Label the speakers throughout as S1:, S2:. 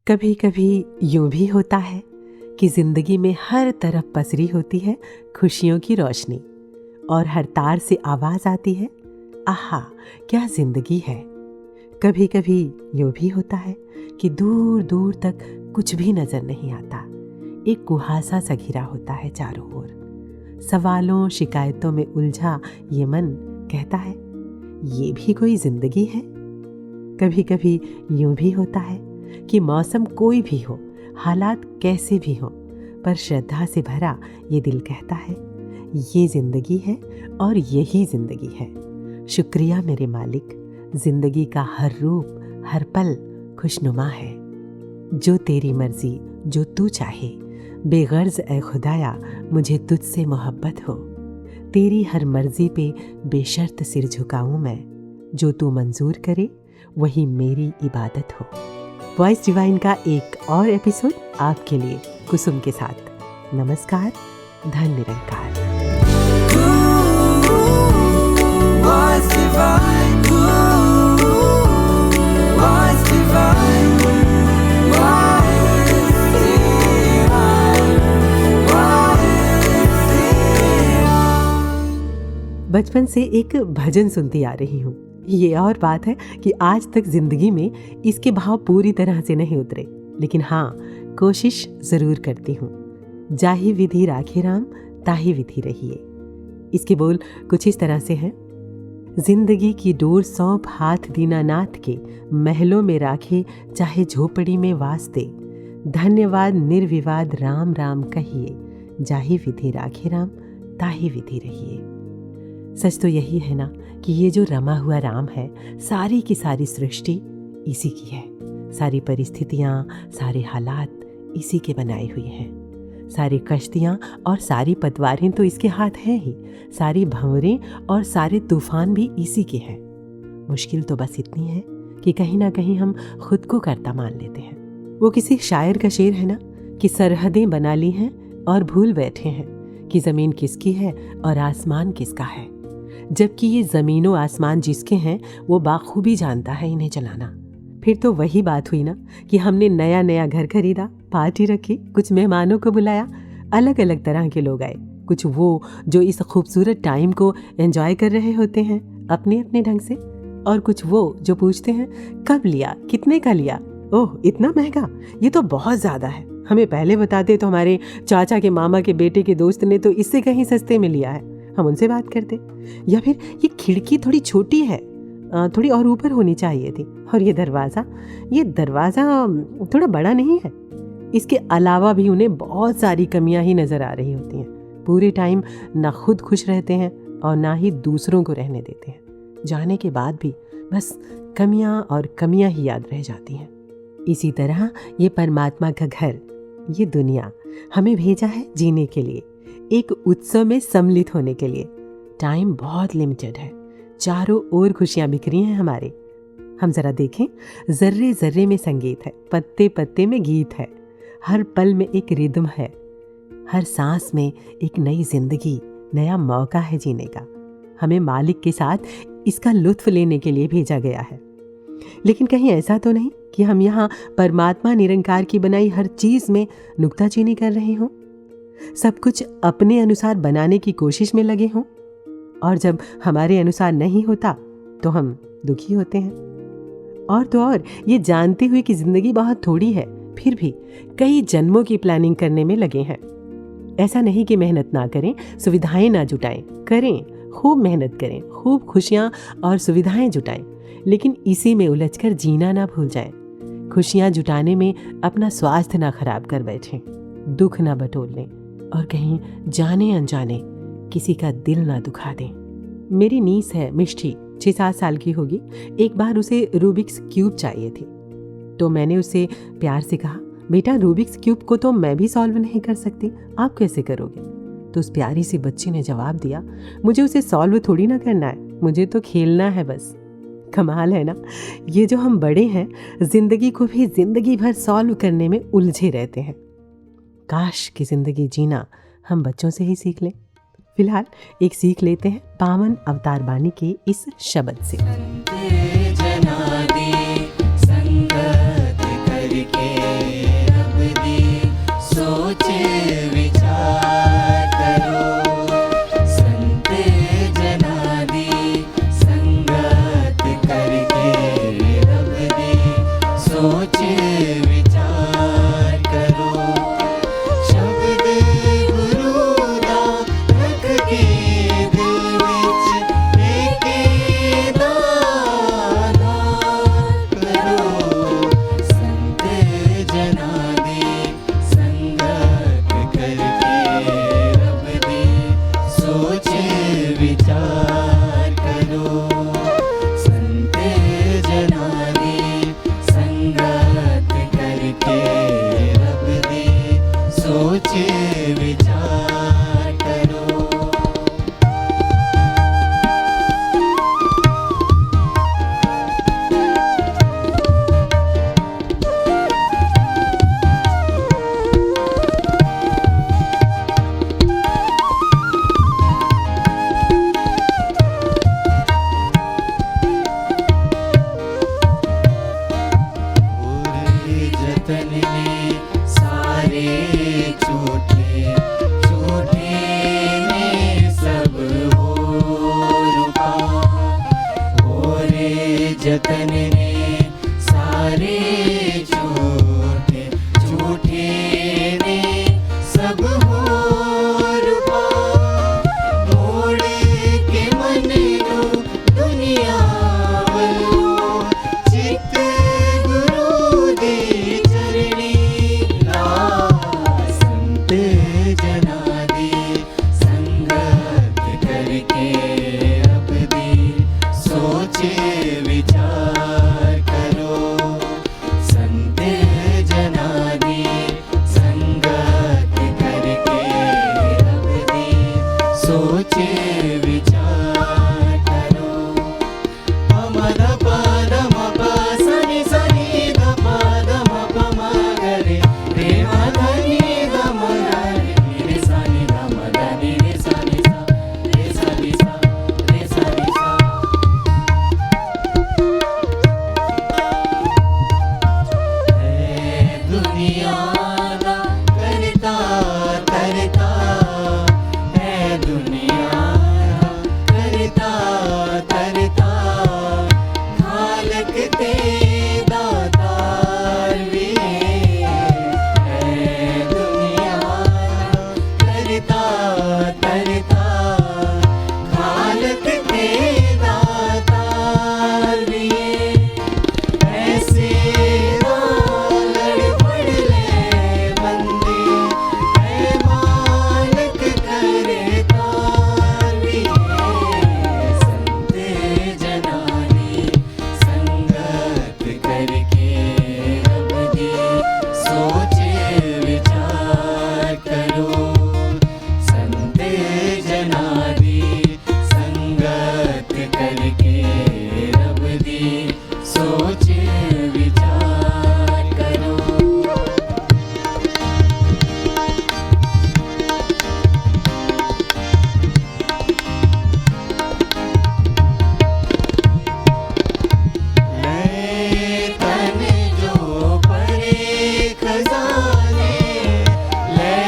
S1: कभी कभी यूं भी होता है कि जिंदगी में हर तरफ पसरी होती है खुशियों की रोशनी और हर तार से आवाज आती है, आहा क्या जिंदगी है। कभी कभी यूं भी होता है कि दूर दूर तक कुछ भी नजर नहीं आता, एक कुहासा सा घिरा होता है चारों ओर। सवालों शिकायतों में उलझा ये मन कहता है, ये भी कोई जिंदगी है। कभी कभी यूं भी होता है कि मौसम कोई भी हो, हालात कैसे भी हो, पर श्रद्धा से भरा ये दिल कहता है, ये जिंदगी है और यही जिंदगी है। शुक्रिया मेरे मालिक, जिंदगी का हर रूप हर पल खुशनुमा है। जो तेरी मर्जी जो तू चाहे, बेगर्ज ए खुदाया मुझे तुझसे मोहब्बत हो। तेरी हर मर्जी पे बेशर्त सिर झुकाऊं मैं, जो तू मंजूर करे वही मेरी इबादत हो। वॉइस डिवाइन का एक और एपिसोड आपके लिए कुसुम के साथ। नमस्कार, धन निरंकार। बचपन से एक भजन सुनती आ रही हूँ। ये और बात है कि आज तक जिंदगी में इसके भाव पूरी तरह से नहीं उतरे, लेकिन हाँ कोशिश जरूर करती हूँ। जाहि विधि राखे राम ताहि विधि रहिए। इसके बोल कुछ इस तरह से हैं। जिंदगी की डोर सौंप हाथ दीनानाथ के, महलों में राखे चाहे झोपड़ी में वास्ते। धन्यवाद निर्विवाद राम राम कहिए, जाहि विधि राखे राम ताहि विधि रहिए। सच तो यही है ना कि ये जो रमा हुआ राम है, सारी की सारी सृष्टि इसी की है। सारी परिस्थितियाँ, सारे हालात इसी के बनाए हुए हैं। सारी कश्तियाँ और सारी पतवारें तो इसके हाथ हैं ही। सारी भंवरें और सारे तूफान भी इसी के हैं। मुश्किल तो बस इतनी है कि कहीं ना कहीं हम खुद को कर्ता मान लेते हैं। वो किसी शायर का शेर है ना कि सरहदें बना ली हैं और भूल बैठे हैं कि ज़मीन किसकी है और आसमान किसका है। जबकि ये ज़मीनों आसमान जिसके हैं वो बाखूबी जानता है इन्हें चलाना। फिर तो वही बात हुई ना कि हमने नया नया घर खरीदा, पार्टी रखी, कुछ मेहमानों को बुलाया, अलग अलग तरह के लोग आए। कुछ वो जो इस खूबसूरत टाइम को एंजॉय कर रहे होते हैं अपने अपने ढंग से, और कुछ वो जो पूछते हैं कब लिया, कितने का लिया, ओह इतना महंगा, ये तो बहुत ज़्यादा है, हमें पहले बताते तो हमारे चाचा के मामा के बेटे के दोस्त ने तो इससे कहीं सस्ते में लिया है, हम उनसे बात करते। या फिर ये खिड़की थोड़ी छोटी है, थोड़ी और ऊपर होनी चाहिए थी, और ये दरवाज़ा थोड़ा बड़ा नहीं है। इसके अलावा भी उन्हें बहुत सारी कमियां ही नज़र आ रही होती हैं। पूरे टाइम ना खुद खुश रहते हैं और ना ही दूसरों को रहने देते हैं। जाने के बाद भी बस कमियां और कमियां ही याद रह जाती हैं। इसी तरह ये परमात्मा का घर, ये दुनिया हमें भेजा है जीने के लिए, एक उत्सव में सम्मिलित होने के लिए। टाइम बहुत लिमिटेड है, चारों ओर खुशियां बिखरी हैं हमारे। हम जरा देखें, जर्रे जर्रे में संगीत है, पत्ते पत्ते में गीत है, हर पल में एक रिदम है, हर सांस में एक नई जिंदगी, नया मौका है जीने का। हमें मालिक के साथ इसका लुत्फ लेने के लिए भेजा गया है। लेकिन कहीं ऐसा तो नहीं कि हम यहाँ परमात्मा निरंकार की बनाई हर चीज में नुक्ताचीनी कर रहे हों, सब कुछ अपने अनुसार बनाने की कोशिश में लगे हों, और जब हमारे अनुसार नहीं होता तो हम दुखी होते हैं। और तो और ये जानते हुए कि जिंदगी बहुत थोड़ी है, फिर भी कई जन्मों की प्लानिंग करने में लगे हैं। ऐसा नहीं कि मेहनत ना करें, सुविधाएं ना जुटाएं, करें, खूब मेहनत करें, खूब खुशियां और सुविधाएं जुटाएं, लेकिन इसी में उलझकर जीना ना भूल जाएं। खुशियां जुटाने में अपना स्वास्थ्य ना खराब कर बैठें, दुख ना बटोर लें, और कहीं जाने अनजाने किसी का दिल ना दुखा दें। मेरी नीस है मिष्टी, 6-7 साल की होगी। एक बार उसे रूबिक्स क्यूब चाहिए थी, तो मैंने उसे प्यार से कहा, बेटा रूबिक्स क्यूब को तो मैं भी सॉल्व नहीं कर सकती, आप कैसे करोगे? तो उस प्यारी सी बच्ची ने जवाब दिया, मुझे उसे सॉल्व थोड़ी ना करना है, मुझे तो खेलना है बस। कमाल है ना, ये जो हम बड़े हैं जिंदगी को भी जिंदगी भर सॉल्व करने में उलझे रहते हैं। काश कि जिंदगी जीना हम बच्चों से ही सीख लें। फिलहाल एक सीख लेते हैं पावन अवतार बानी के इस शब्द से। संगत करके
S2: जतन ने सारे झूठे झूठे ने सब हो रूपा, हो रे जतन ने सारे झूठे झूठे ने सब हो रूपा, मोड़ के मन नो दुनिया वल्लो चित गुरु दे चरणी ला, संत जना दे संगत करके अब दे सोचे विचार करो, संत जना दे संगत करके अब दे सोचे विचार करो। पमद पदम प सनि सनि द पदम प म ग रे रे म ध नि ग म ग रे रे सा नि ग म ध नि रे सा नि सा रे सा नि सा रे सा नि सा। है दुनिया दा करता करता, है दुनिया दा करता करता, खालक ते दातार भी है दुनिया दा करता करता, खालक ते दातार भी ऐसे लड़ पड़ ले बंदे, है मालिक करे तार भी, संत जना ने संगत करके अब दे सोचे विचार करो, संत जना दे संगत करके अब दे सोचे विचार करो। ले तन जो परे खजाने, ले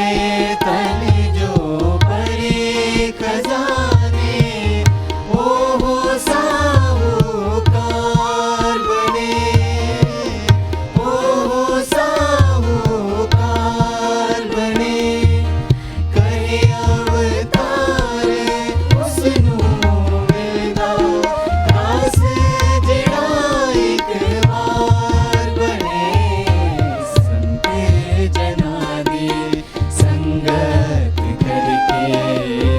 S2: तन जो परे खजाने, ओ हो साहूकार बने, ओ हो साहूकार बने, कहे अवतार उसनू मिलदा, दास जेड़ा एक बार बने, संत जना दे संगत करके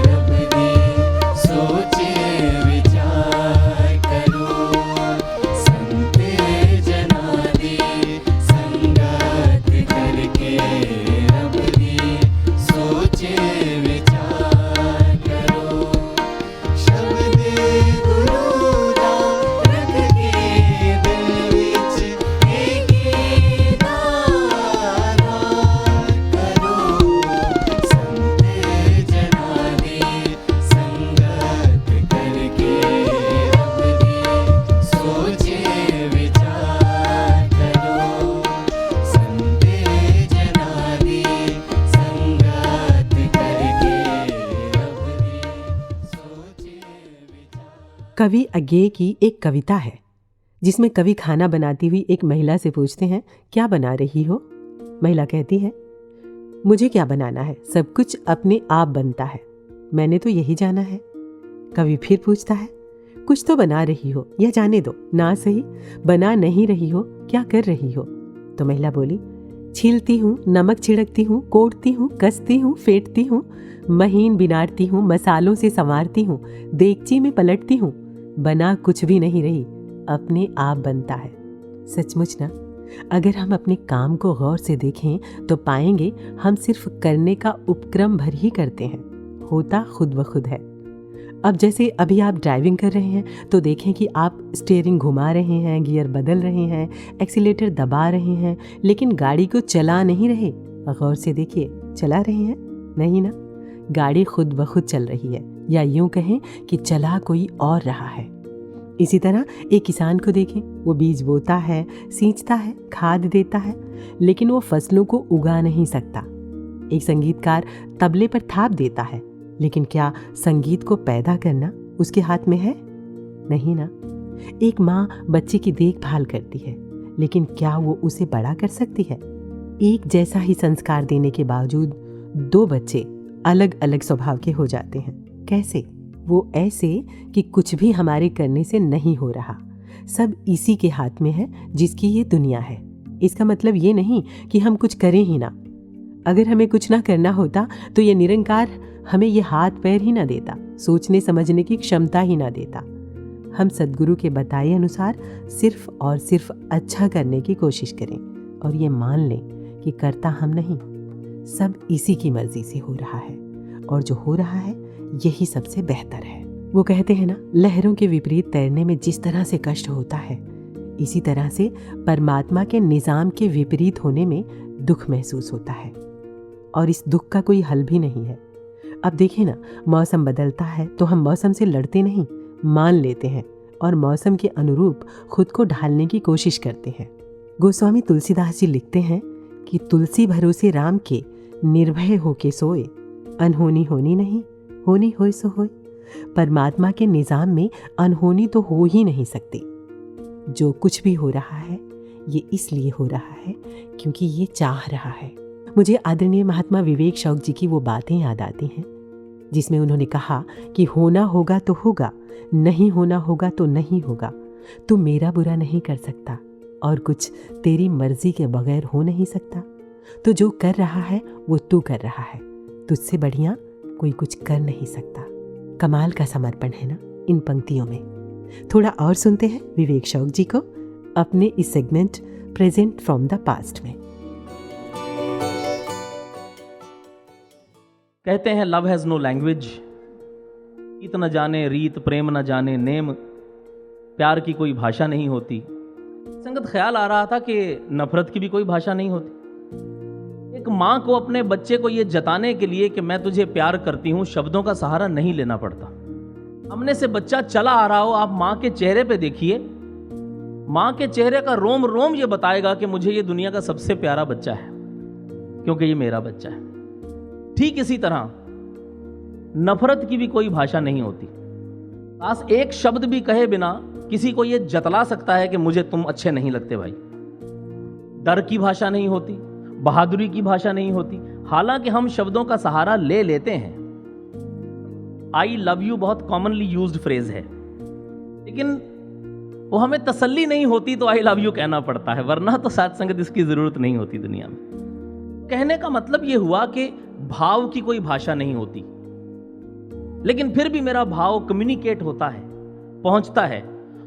S2: अब दे सोचे विचार करो, संत जना दे संगत करके अब दे सोचे विचार करो। शब्द गुरु दा रख के दिल विच एक आधार करो, संत जना दे संगत करके अब दे सोचे विचार करो, संत जना दे संगत करके अब दे सोचे विचार।
S1: कवि अज्ञेय की एक कविता है जिसमें कवि खाना बनाती हुई एक महिला से पूछते हैं, क्या बना रही हो? महिला कहती है, मुझे क्या बनाना है, सब कुछ अपने आप बनता है, मैंने तो यही जाना है। कवि फिर पूछता है, कुछ तो बना रही हो, यह जाने दो, ना सही बना नहीं रही हो, क्या कर रही हो? तो महिला बोली, छीलती हूँ, नमक छिड़कती हूँ, कोड़ती हूँ, कसती हूँ, फेंटती हूँ, महीन बिनारती हूँ, मसालों से संवारती हूँ, देगची में पलटती हूँ, बना कुछ भी नहीं रही, अपने आप बनता है। सचमुच ना, अगर हम अपने काम को गौर से देखें तो पाएंगे हम सिर्फ करने का उपक्रम भर ही करते हैं, होता खुद ब खुद है। अब जैसे अभी आप ड्राइविंग कर रहे हैं तो देखें कि आप स्टीयरिंग घुमा रहे हैं, गियर बदल रहे हैं, एक्सीलेटर दबा रहे हैं, लेकिन गाड़ी को चला नहीं रहे। गौर से देखिए, चला रहे हैं? नहीं ना, गाड़ी खुद ब खुद चल रही है, या यूं कहें कि चला कोई और रहा है। इसी तरह एक किसान को देखें, वो बीज बोता है, सींचता है, खाद देता है, लेकिन वो फसलों को उगा नहीं सकता। एक संगीतकार तबले पर थाप देता है, लेकिन क्या संगीत को पैदा करना उसके हाथ में है? नहीं ना। एक माँ बच्चे की देखभाल करती है, लेकिन क्या वो उसे बड़ा कर सकती है? एक जैसा ही संस्कार देने के बावजूद दो बच्चे अलग अलग स्वभाव के हो जाते हैं। कैसे? वो ऐसे कि कुछ भी हमारे करने से नहीं हो रहा, सब इसी के हाथ में है जिसकी ये दुनिया है। इसका मतलब ये नहीं कि हम कुछ करें ही ना। अगर हमें कुछ ना करना होता तो ये निरंकार हमें ये हाथ पैर ही ना देता, सोचने समझने की क्षमता ही ना देता। हम सद्गुरु के बताए अनुसार सिर्फ और सिर्फ अच्छा करने की कोशिश करें और ये मान लें कि करता हम नहीं, सब इसी की मर्जी से हो रहा है, और जो हो रहा है यही सबसे बेहतर है। वो कहते हैं ना, लहरों के विपरीत तैरने में जिस तरह से कष्ट होता है, इसी तरह से परमात्मा के निजाम के विपरीत होने में दुख महसूस होता है, और इस दुख का कोई हल भी नहीं है। अब देखिए ना, मौसम बदलता है तो हम मौसम से लड़ते नहीं, मान लेते हैं और मौसम के अनुरूप खुद को ढालने की कोशिश करते हैं। गोस्वामी तुलसीदास जी लिखते हैं कि तुलसी भरोसे राम के निर्भय होके सोए, अनहोनी होनी नहीं, होनी होए सो होए। परमात्मा के निजाम में अनहोनी तो हो ही नहीं सकती। जो कुछ भी हो रहा है ये इसलिए हो रहा है क्योंकि ये चाह रहा है। मुझे आदरणीय महात्मा विवेक शौक जी की वो बातें याद आती हैं जिसमें उन्होंने कहा कि होना होगा तो होगा, नहीं होना होगा तो नहीं होगा। तू मेरा बुरा नहीं कर सकता और कुछ तेरी मर्जी के बगैर हो नहीं सकता। तो जो कर रहा है वो तू कर रहा है, तुझसे बढ़िया कोई कुछ कर नहीं सकता। कमाल का समर्पण है ना इन पंक्तियों में। थोड़ा और सुनते हैं विवेक शौक जी को अपने इस segment present from the past में।
S3: कहते हैं लव हैज नो लैंग्वेज, रीत न जाने रीत, प्रेम न जाने नेम, प्यार की कोई भाषा नहीं होती। संगत ख्याल आ रहा था कि नफरत की भी कोई भाषा नहीं होती। एक माँ को अपने बच्चे को यह जताने के लिए कि मैं तुझे प्यार करती हूं, शब्दों का सहारा नहीं लेना पड़ता। हमने से बच्चा चला आ रहा हो, आप माँ के चेहरे पे देखिए, माँ के चेहरे का रोम रोम ये बताएगा कि मुझे ये दुनिया का सबसे प्यारा बच्चा है क्योंकि ये मेरा बच्चा है। ठीक इसी तरह नफरत की भी कोई भाषा नहीं होती। बस एक शब्द भी कहे बिना किसी को यह जतला सकता है कि मुझे तुम अच्छे नहीं लगते भाई। डर की भाषा नहीं होती, बहादुरी की भाषा नहीं होती। हालांकि हम शब्दों का सहारा ले लेते हैं। आई लव यू बहुत कॉमनली यूज्ड फ्रेज है, लेकिन वो हमें तसल्ली नहीं होती तो आई लव यू कहना पड़ता है, वरना तो साथ संगत इसकी जरूरत नहीं होती दुनिया में। कहने का मतलब यह हुआ कि भाव की कोई भाषा नहीं होती, लेकिन फिर भी मेरा भाव कम्युनिकेट होता है, पहुंचता है।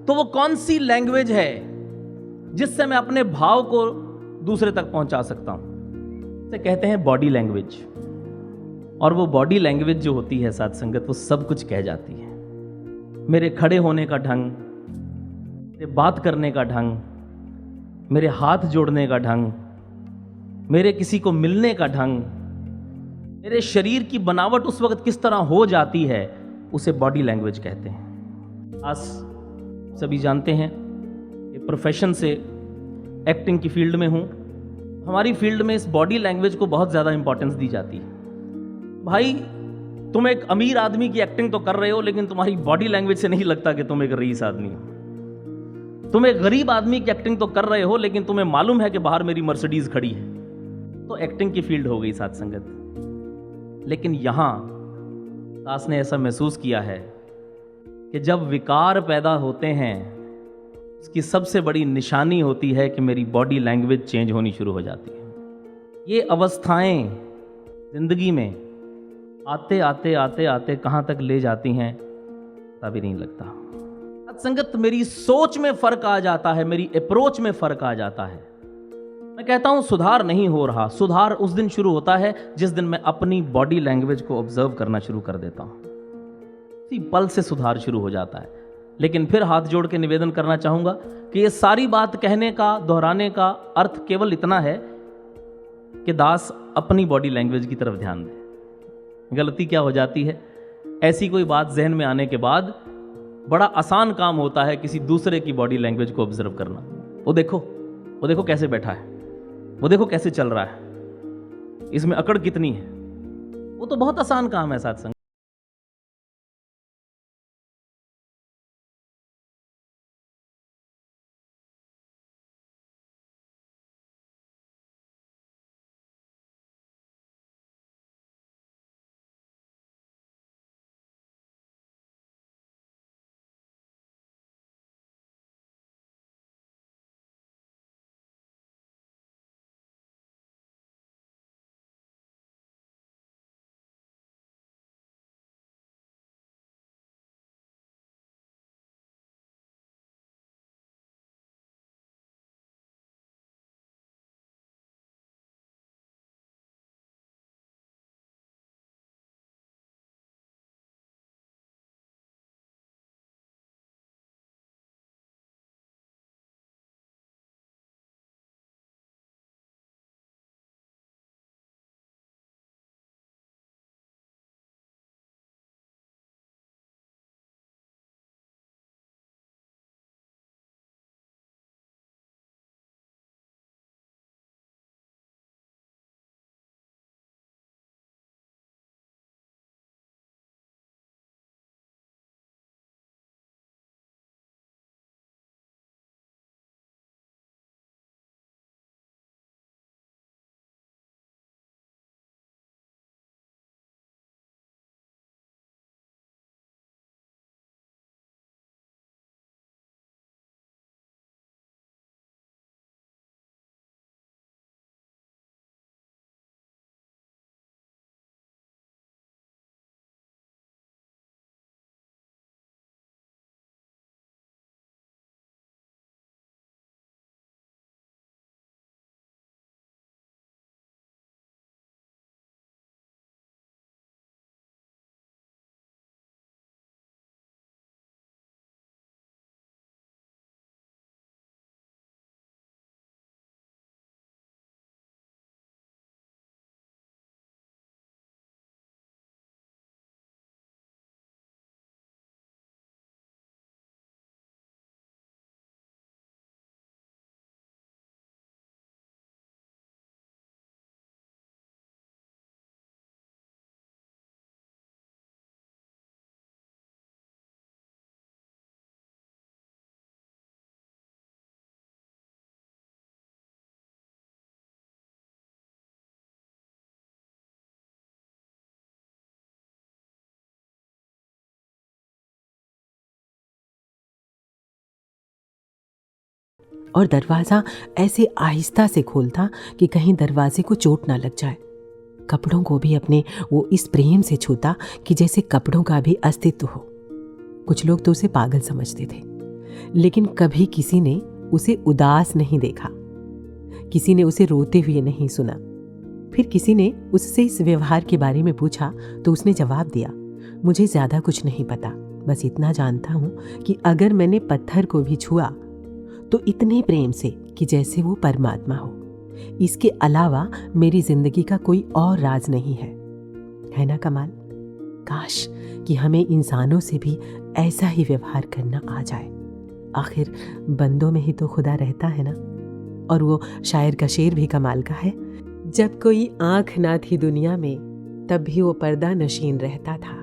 S3: तो वो कौन सी लैंग्वेज है जिससे मैं अपने भाव को दूसरे तक पहुंचा सकता हूं? इसे कहते हैं बॉडी लैंग्वेज। और वो बॉडी लैंग्वेज जो होती है साथ संगत, वो सब कुछ कह जाती है। मेरे खड़े होने का ढंग, मेरे बात करने का ढंग, मेरे हाथ जोड़ने का ढंग, मेरे किसी को मिलने का ढंग, मेरे शरीर की बनावट उस वक्त किस तरह हो जाती है, उसे बॉडी लैंग्वेज कहते हैं। आज सभी जानते हैं कि प्रोफेशन से एक्टिंग की फील्ड में हूं। हमारी फील्ड में इस बॉडी लैंग्वेज को बहुत ज़्यादा इंपॉर्टेंस दी जाती है। भाई तुम एक अमीर आदमी की एक्टिंग तो कर रहे हो, लेकिन तुम्हारी बॉडी लैंग्वेज से नहीं लगता कि तुम एक रईस आदमी हो। तुम एक गरीब आदमी की एक्टिंग तो कर रहे हो, लेकिन तुम्हें मालूम है कि बाहर मेरी मर्सिडीज खड़ी है। तो एक्टिंग की फील्ड हो गई साथ संगत। लेकिन यहां दास ने ऐसा महसूस किया है कि जब विकार पैदा होते हैं, उसकी सबसे बड़ी निशानी होती है कि मेरी बॉडी लैंग्वेज चेंज होनी शुरू हो जाती है। ये अवस्थाएं जिंदगी में आते आते आते आते कहां तक ले जाती हैं पता भी नहीं लगता। संगत मेरी सोच में फर्क आ जाता है, मेरी अप्रोच में फर्क आ जाता है। मैं कहता हूं सुधार नहीं हो रहा। सुधार उस दिन शुरू होता है जिस दिन मैं अपनी बॉडी लैंग्वेज को ऑब्जर्व करना शुरू कर देता हूं। इसी पल से सुधार शुरू हो जाता है। लेकिन फिर हाथ जोड़ के निवेदन करना चाहूंगा कि ये सारी बात कहने का, दोहराने का अर्थ केवल इतना है कि दास अपनी बॉडी लैंग्वेज की तरफ ध्यान दे। गलती क्या हो जाती है, ऐसी कोई बात जहन में आने के बाद बड़ा आसान काम होता है किसी दूसरे की बॉडी लैंग्वेज को ऑब्जर्व करना। वो देखो कैसे बैठा है, वो देखो कैसे चल रहा है, इसमें अकड़ कितनी है। वो तो बहुत आसान काम है साथ संग।
S1: और दरवाज़ा ऐसे आहिस्ता से खोलता कि कहीं दरवाजे को चोट ना लग जाए। कपड़ों को भी अपने वो इस प्रेम से छूता कि जैसे कपड़ों का भी अस्तित्व हो। कुछ लोग तो उसे पागल समझते थे, लेकिन कभी किसी ने उसे उदास नहीं देखा, किसी ने उसे रोते हुए नहीं सुना। फिर किसी ने उससे इस व्यवहार के बारे में पूछा तो उसने जवाब दिया, मुझे ज़्यादा कुछ नहीं पता, बस इतना जानता हूँ कि अगर मैंने पत्थर को भी छुआ तो इतने प्रेम से कि जैसे वो परमात्मा हो। इसके अलावा मेरी जिंदगी का कोई और राज नहीं है ना कमाल? काश कि हमें इंसानों से भी ऐसा ही व्यवहार करना आ जाए। आखिर बंदों में ही तो खुदा रहता है ना। और वो शायर का शेर भी कमाल का है, जब कोई आंख ना थी दुनिया में तब भी वो पर्दा नशीन रहता था।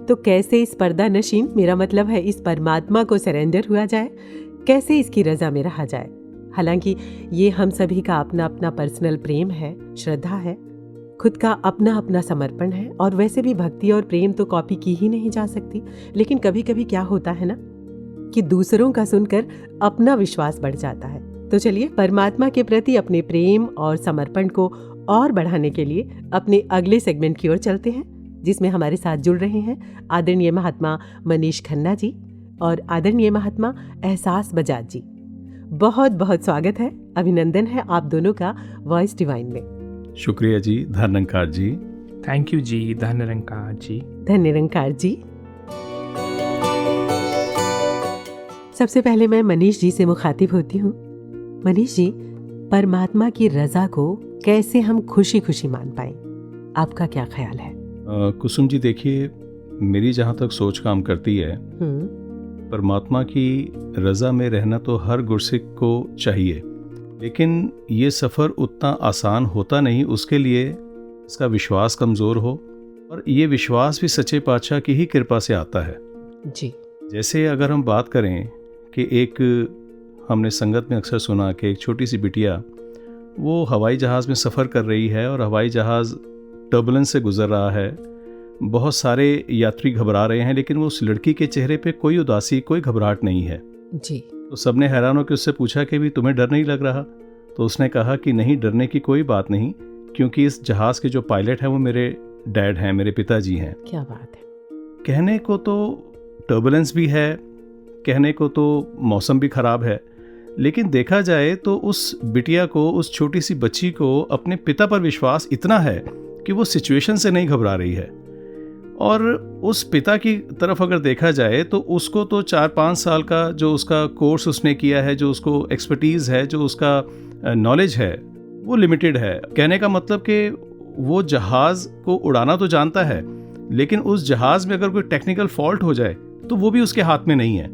S1: तो कैसे इस पर्दा नशीन, मेरा मतलब है इस परमात्मा को सरेंडर हुआ जाए, कैसे इसकी रजा में रहा जाए। हालांकि ये हम सभी का अपना अपना पर्सनल प्रेम है, श्रद्धा है, खुद का अपना अपना समर्पण है। और वैसे भी भक्ति और प्रेम तो कॉपी की ही नहीं जा सकती। लेकिन कभी कभी क्या होता है ना कि दूसरों का सुनकर अपना विश्वास बढ़ जाता है। तो चलिए परमात्मा के प्रति अपने प्रेम और समर्पण को और बढ़ाने के लिए अपने अगले सेगमेंट की ओर चलते हैं, जिसमें हमारे साथ जुड़ रहे हैं आदरणीय महात्मा मनीष खन्ना जी और आदरणीय महात्मा एहसास बजाज जी। बहुत बहुत स्वागत है, अभिनंदन है आप दोनों का वॉइस डिवाइन में।
S4: शुक्रिया जी, धन निरंकार जी।
S5: थैंक यू जी, धन निरंकार जी।
S1: धन निरंकार जी। सबसे पहले मैं मनीष जी से मुखातिब होती हूँ। मनीष जी, परमात्मा की रजा को कैसे हम खुशी खुशी मान पाएं, आपका क्या ख्याल है?
S4: कुसुम जी, देखिए मेरी जहाँ तक सोच काम करती है, परमात्मा की रज़ा में रहना तो हर गुरसिक को चाहिए, लेकिन ये सफ़र उतना आसान होता नहीं। उसके लिए इसका विश्वास कमज़ोर हो, और ये विश्वास भी सच्चे पातशाह की ही कृपा से आता है
S1: जी।
S4: जैसे अगर हम बात करें कि एक हमने संगत में अक्सर सुना कि एक छोटी सी बिटिया वो हवाई जहाज़ में सफ़र कर रही है और हवाई जहाज़ टर्बुलेंस से गुज़र रहा है, बहुत सारे यात्री घबरा रहे हैं, लेकिन वो उस लड़की के चेहरे पे कोई उदासी, कोई घबराहट नहीं है
S1: जी।
S4: तो सबने हैरान होकर उससे पूछा कि भी तुम्हें डर नहीं लग रहा? तो उसने कहा कि नहीं, डरने की कोई बात नहीं, क्योंकि इस जहाज़ के जो पायलट हैं वो मेरे डैड हैं, मेरे पिताजी हैं।
S1: क्या बात है।
S4: कहने को तो टर्बुलेंस भी है, कहने को तो मौसम भी ख़राब है, लेकिन देखा जाए तो उस बिटिया को, उस छोटी सी बच्ची को अपने पिता पर विश्वास इतना है कि वो सिचुएशन से नहीं घबरा रही है। और उस पिता की तरफ अगर देखा जाए तो उसको तो 4-5 साल का जो उसका कोर्स उसने किया है, जो उसको एक्सपर्टीज़ है, जो उसका नॉलेज है, वो लिमिटेड है। कहने का मतलब कि वो जहाज़ को उड़ाना तो जानता है, लेकिन उस जहाज़ में अगर कोई टेक्निकल फॉल्ट हो जाए तो वो भी उसके हाथ में नहीं है।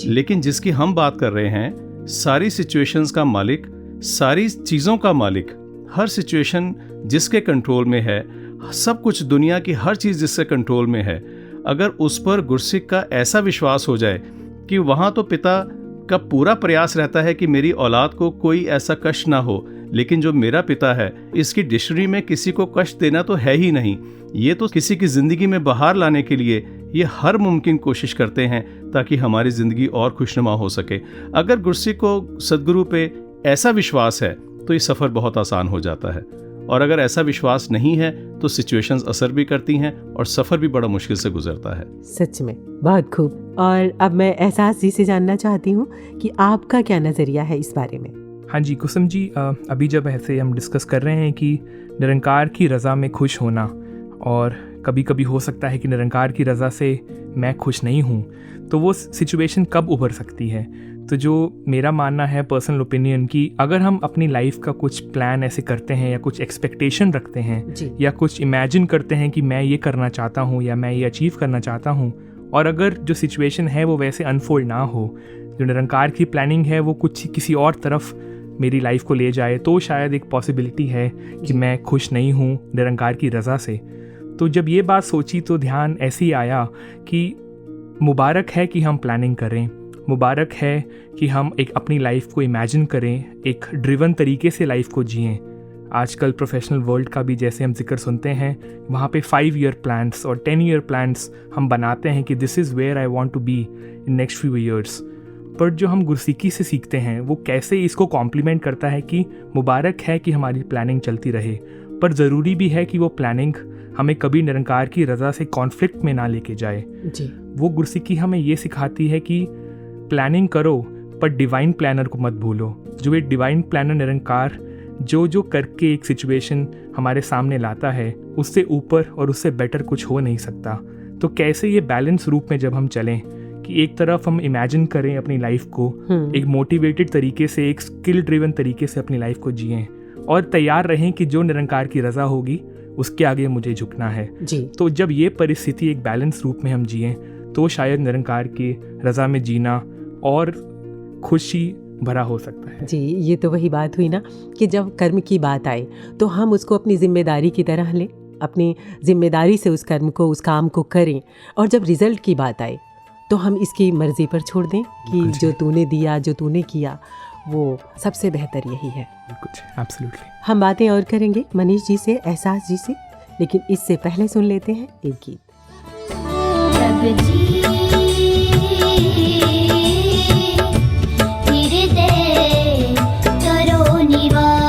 S4: लेकिन जिसकी हम बात कर रहे हैं, सारी सिचुएशंस का मालिक, सारी चीज़ों का मालिक, हर सिचुएशन जिसके कंट्रोल में है, सब कुछ दुनिया की हर चीज़ जिससे कंट्रोल में है, अगर उस पर गुरसिक का ऐसा विश्वास हो जाए कि वहाँ तो पिता का पूरा प्रयास रहता है कि मेरी औलाद को कोई ऐसा कष्ट ना हो, लेकिन जो मेरा पिता है इसकी डिक्शनरी में किसी को कष्ट देना तो है ही नहीं, ये तो किसी की ज़िंदगी में बहार लाने के लिए ये हर मुमकिन कोशिश करते हैं ताकि हमारी ज़िंदगी और खुशनुमा हो सके। अगर गुरसिक को सदगुरु पे ऐसा विश्वास है तो ये सफ़र बहुत आसान हो जाता है, और अगर ऐसा विश्वास नहीं है तो सिचुएशंस असर भी करती हैं और सफ़र भी बड़ा मुश्किल से गुजरता है।
S1: सच में बहुत खूब। और अब मैं एहसास जी से जानना चाहती हूँ कि आपका क्या नज़रिया है इस बारे में।
S5: हाँ जी कुसुम जी, अभी जब ऐसे हम डिस्कस कर रहे हैं कि निरंकार की रज़ा में खुश होना, और कभी कभी हो सकता है कि निरंकार की रज़ा से मैं खुश नहीं हूँ, तो वो सिचुएशन कब उभर सकती है। तो जो मेरा मानना है, पर्सनल ओपिनियन, कि अगर हम अपनी लाइफ का कुछ प्लान ऐसे करते हैं या कुछ एक्सपेक्टेशन रखते हैं या कुछ इमेजिन करते हैं कि मैं ये करना चाहता हूँ या मैं ये अचीव करना चाहता हूँ, और अगर जो सिचुएशन है वो वैसे अनफोल्ड ना हो, जो निरंकार की प्लानिंग है वो कुछ किसी और तरफ मेरी लाइफ को ले जाए, तो शायद एक पॉसिबिलिटी है कि मैं खुश नहीं हूँ निरंकार की रज़ा से। तो जब ये बात सोची तो ध्यान ऐसे ही आया कि मुबारक है कि हम प्लानिंग करें, मुबारक है कि हम एक अपनी लाइफ को इमेजिन करें, एक ड्रिवन तरीके से लाइफ को जिएं। आजकल प्रोफेशनल वर्ल्ड का भी जैसे हम जिक्र सुनते हैं, वहाँ पे 5 ईयर प्लान्स और 10 ईयर प्लान्स हम बनाते हैं कि this is where I want to be in next few years. पर जो हम गुरसिकी से सीखते हैं वो कैसे इसको कॉम्प्लीमेंट करता है कि मुबारक है कि हमारी प्लानिंग चलती रहे, पर ज़रूरी भी है कि वो प्लानिंग हमें कभी निरंकार की रज़ा से कॉन्फ्लिक्ट में ना लेके जाए
S1: जी।
S5: वो गुरसिकी हमें ये सिखाती है कि प्लानिंग करो पर डिवाइन प्लानर को मत भूलो। जो एक डिवाइन प्लानर निरंकार जो करके एक सिचुएशन हमारे सामने लाता है, उससे ऊपर और उससे बेटर कुछ हो नहीं सकता। तो कैसे ये बैलेंस रूप में जब हम चलें कि एक तरफ हम इमेजिन करें अपनी लाइफ को, एक मोटिवेटेड तरीके से, एक स्किल ड्रिवन तरीके से अपनी लाइफ को जिएं, और तैयार रहें कि जो निरंकार की रज़ा होगी उसके आगे मुझे झुकना है
S1: जी।
S5: तो जब ये परिस्थिति एक बैलेंस रूप में हम जिएं तो शायद निरंकार की रज़ा में जीना और खुशी भरा हो सकता है।
S1: जी, ये तो वही बात हुई ना कि जब कर्म की बात आए तो हम उसको अपनी जिम्मेदारी की तरह लें, अपनी जिम्मेदारी से उस कर्म को, उस काम को करें, और जब रिजल्ट की बात आए तो हम इसकी मर्जी पर छोड़ दें कि जो तूने दिया, जो तूने किया, वो सबसे बेहतर यही है।
S5: कुछ एब्सोल्युटली।
S1: हम बातें और करेंगे मनीष जी से, एहसास जी से, लेकिन इससे पहले सुन लेते हैं एक गीत।
S6: जब जी हृदय करो निवास,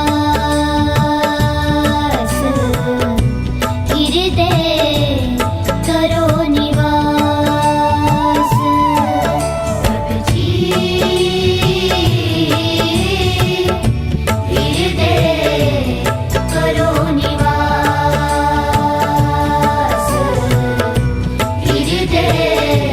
S6: हृदय करो निवास, जब जी हृदय करो निवास, हृदय